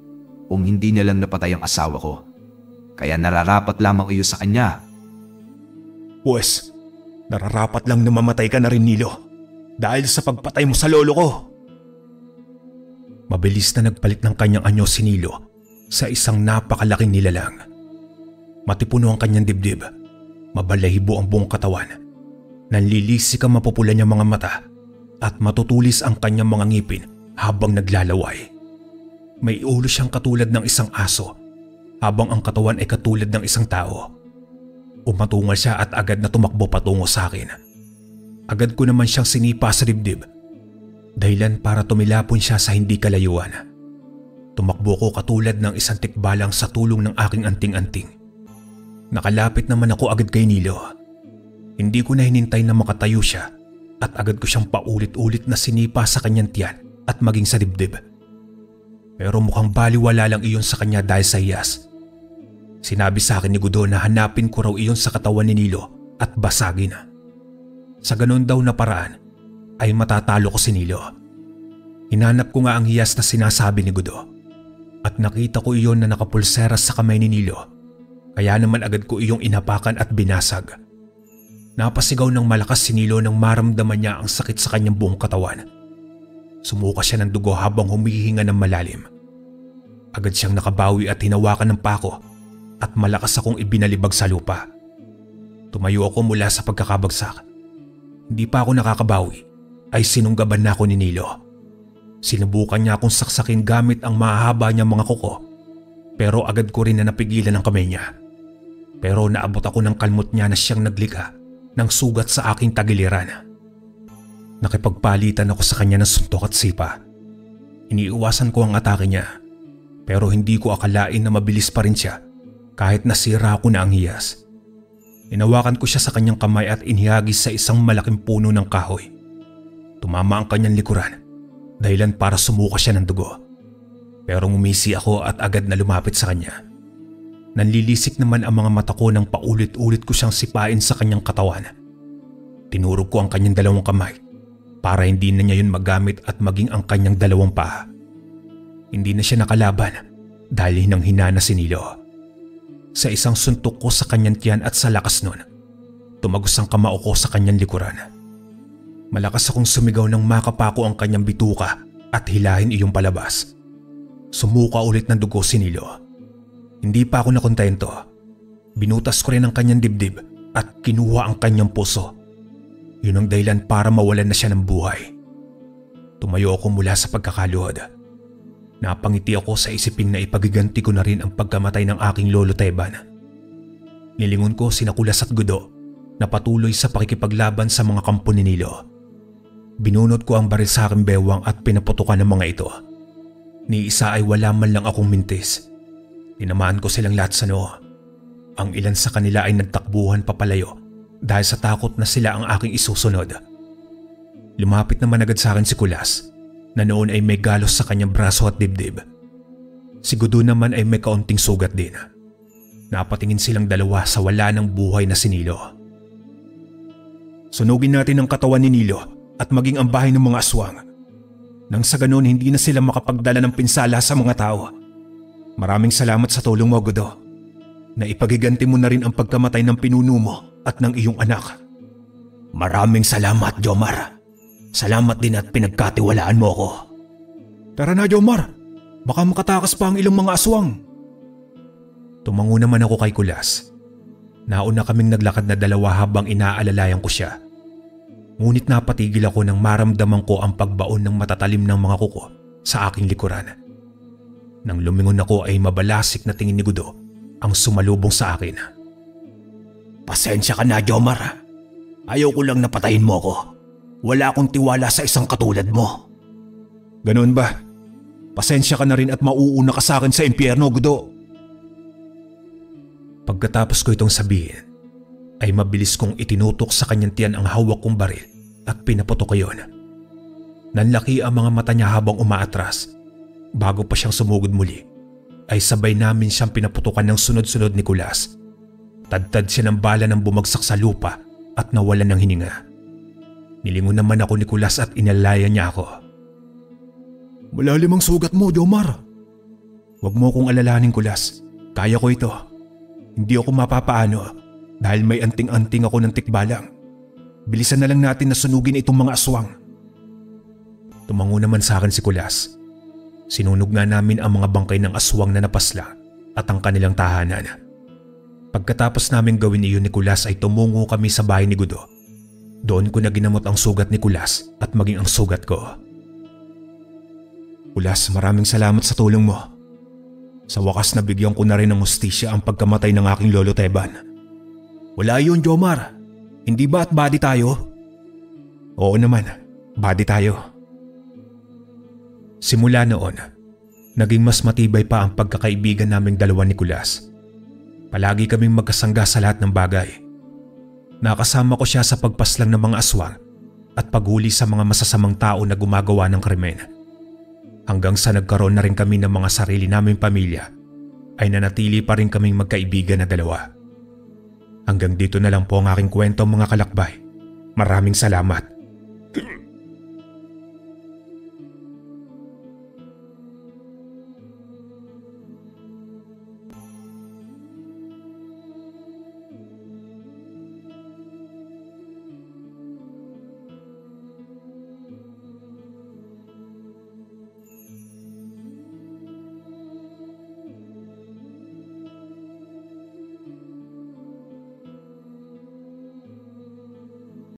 [SPEAKER 3] kung hindi niya lang napatay ang asawa ko. Kaya nararapat lamang iyo sa kanya.
[SPEAKER 1] Pues, nararapat lang na mamatay ka na rin, Nilo, dahil sa pagpatay mo sa lolo ko. Mabilis na nagpalit ng kanyang anyo si Nilo sa isang napakalaking nilalang. Matipuno ang kanyang dibdib, mabalahibo ang buong katawan, nanlilisik ang mapupula niyang mga mata at matutulis ang kanyang mga ngipin habang naglalaway. May ulo siyang katulad ng isang aso habang ang katawan ay katulad ng isang tao. Umatungal siya at agad na tumakbo patungo sa akin. Agad ko naman siyang sinipa sa dibdib, dahilan para tumilapon siya sa hindi kalayuan. Tumakbo ko katulad ng isang tikbalang sa tulong ng aking anting-anting. Nakalapit naman ako agad kay Nilo. Hindi ko na hinintay na makatayo siya at agad ko siyang paulit-ulit na sinipa sa kanyang tiyan at maging sa dibdib. Pero mukhang baliwala lang iyon sa kanya dahil sa hiyas. Sinabi sa akin ni Gudo na hanapin ko raw iyon sa katawan ni Nilo at basagin. Sa ganun daw na paraan ay matatalo ko si Nilo. Hinanap ko nga ang hiyas na sinasabi ni Gudo at nakita ko iyon na nakapulseras sa kamay ni Nilo. Kaya naman agad ko iyong inapakan at binasag. Napasigaw ng malakas si Nilo nang maramdaman niya ang sakit sa kanyang buong katawan. Sumuka siya ng dugo habang humihinga ng malalim. Agad siyang nakabawi at hinawakan ng pako at malakas akong ibinalibag sa lupa. Tumayo ako mula sa pagkakabagsak. Hindi pa ako nakakabawi ay sinunggaban na ako ni Nilo. Sinubukan niya akong saksakin gamit ang mahahaba niyang mga kuko, pero agad ko rin na napigilan ang kamay niya. Pero naabot ako ng kalmot niya na siyang naglika ng sugat sa aking tagiliran. Nakipagpalitan ako sa kanya ng suntok at sipa. Iniiwasan ko ang atake niya, pero hindi ko akalain na mabilis pa rin siya kahit nasira ko na ang hiyas. Inawakan ko siya sa kanyang kamay at inihagis sa isang malaking puno ng kahoy. Tumama ang kanyang likuran, dahilan para sumuka siya ng dugo. Pero ngumisi ako at agad na lumapit sa kanya. Nanlilisik naman ang mga mata ko nang paulit-ulit ko siyang sipain sa kanyang katawan. Tinurog ko ang kanyang dalawang kamay para hindi na niya yun magamit at maging ang kanyang dalawang paa. Hindi na siya nakalaban dahil hinang-hina na si Nilo. Sa isang suntok ko sa kanyang tiyan at sa lakas nun, tumagos ang kamao ko sa kanyang likuran. Malakas akong sumigaw nang makapako ang kanyang bituka at hilahin iyong palabas. Sumuka ulit ng dugo si Nilo. Hindi pa ako nakontento. Binutas ko rin ang kanyang dibdib at kinuha ang kanyang puso. Yun ang dahilan para mawalan na siya ng buhay. Tumayo ako mula sa pagkakaluhod. Napangiti ako sa isiping na ipagiganti ko na rin ang pagkamatay ng aking lolo Teban. Nilingon ko sina Kulas at Gudo na patuloy sa pakikipaglaban sa mga kampo ni Nilo. Binunot ko ang baril sa aking bewang at pinaputukan ng mga ito. Ni isa ay wala man lang akong mintis. Tinamaan ko silang lahat sa noo. Ang ilan sa kanila ay nagtakbuhan papalayo dahil sa takot na sila ang aking isusunod. Lumapit naman agad sa akin si Kulas na noon ay may galos sa kanyang braso at dibdib. Si Gudo naman ay may kaunting sugat din. Napatingin silang dalawa sa wala ng buhay na si Nilo. Sunugin natin ang katawan ni Nilo at maging ang bahay ng mga aswang. Nang sa ganon hindi na sila makapagdala ng pinsala sa mga tao. Maraming salamat sa tulong mo, Gudo. Naipagiganti mo na rin ang pagkamatay ng pinuno mo at ng iyong anak.
[SPEAKER 2] Maraming salamat, Jomar. Salamat din at pinagkatiwalaan mo ako.
[SPEAKER 1] Tara na, Jomar. Baka makatakas pa ang ilang mga aswang. Tumango naman ako kay Kulas. Nauna kaming naglakad na dalawa habang inaalalayan ko siya. Ngunit napatigil ako nang maramdaman ko ang pagbaon ng matatalim ng mga kuko sa aking likuran. Nang lumingon ako ay mabalasik na tingin ni Gudo ang sumalubong sa akin.
[SPEAKER 2] Pasensya ka na, Jomar. Ayaw ko lang napatayin mo ako. Wala akong tiwala sa isang katulad mo.
[SPEAKER 1] Ganoon ba? Pasensya ka na rin at mauuna ka sa akin sa impyerno, Gudo. Pagkatapos ko itong sabihin, ay mabilis kong itinutok sa kanyang tiyan ang hawak kong baril at pinaputok ko yun. Nanlaki ang mga mata niya habang umaatras. Bago pa siyang sumugod muli, ay sabay namin siyang pinaputukan ng sunod-sunod ni Kulas. Tadtad siya ng bala nang bumagsak sa lupa at nawalan ng hininga. Nilingon naman ako ni Kulas at inalaya niya ako.
[SPEAKER 2] Malalim ang sugat mo, Jomar.
[SPEAKER 1] Huwag mo kong alalahanin, Kulas. Kaya ko ito. Hindi ako mapapaano dahil may anting-anting ako ng tikbalang. Bilisan na lang natin na sunugin itong mga aswang. Tumango naman sa akin si Kulas. Sinunog nga namin ang mga bangkay ng aswang na napasla at ang kanilang tahanan. Pagkatapos namin gawin iyon ni Kulas ay tumungo kami sa bahay ni Gudo. Doon ko na ginamot ang sugat ni Kulas at maging ang sugat ko. Kulas, maraming salamat sa tulong mo. Sa wakas nabigyan ko na rin ng hustisya ang pagkamatay ng aking lolo Teban.
[SPEAKER 2] Wala yun, Jomar. Hindi ba at body tayo?
[SPEAKER 1] Oo naman, body tayo. Simula noon, naging mas matibay pa ang pagkakaibigan naming dalawa ni Kulas. Palagi kaming magkasangga sa lahat ng bagay. Nakasama ko siya sa pagpaslang ng mga aswang at paghuli sa mga masasamang tao na gumagawa ng krimen. Hanggang sa nagkaroon na rin kami ng mga sarili naming pamilya, ay nanatili pa rin kaming magkaibigan na dalawa. Hanggang dito na lang po ang aking kwento, mga kalakbay. Maraming salamat.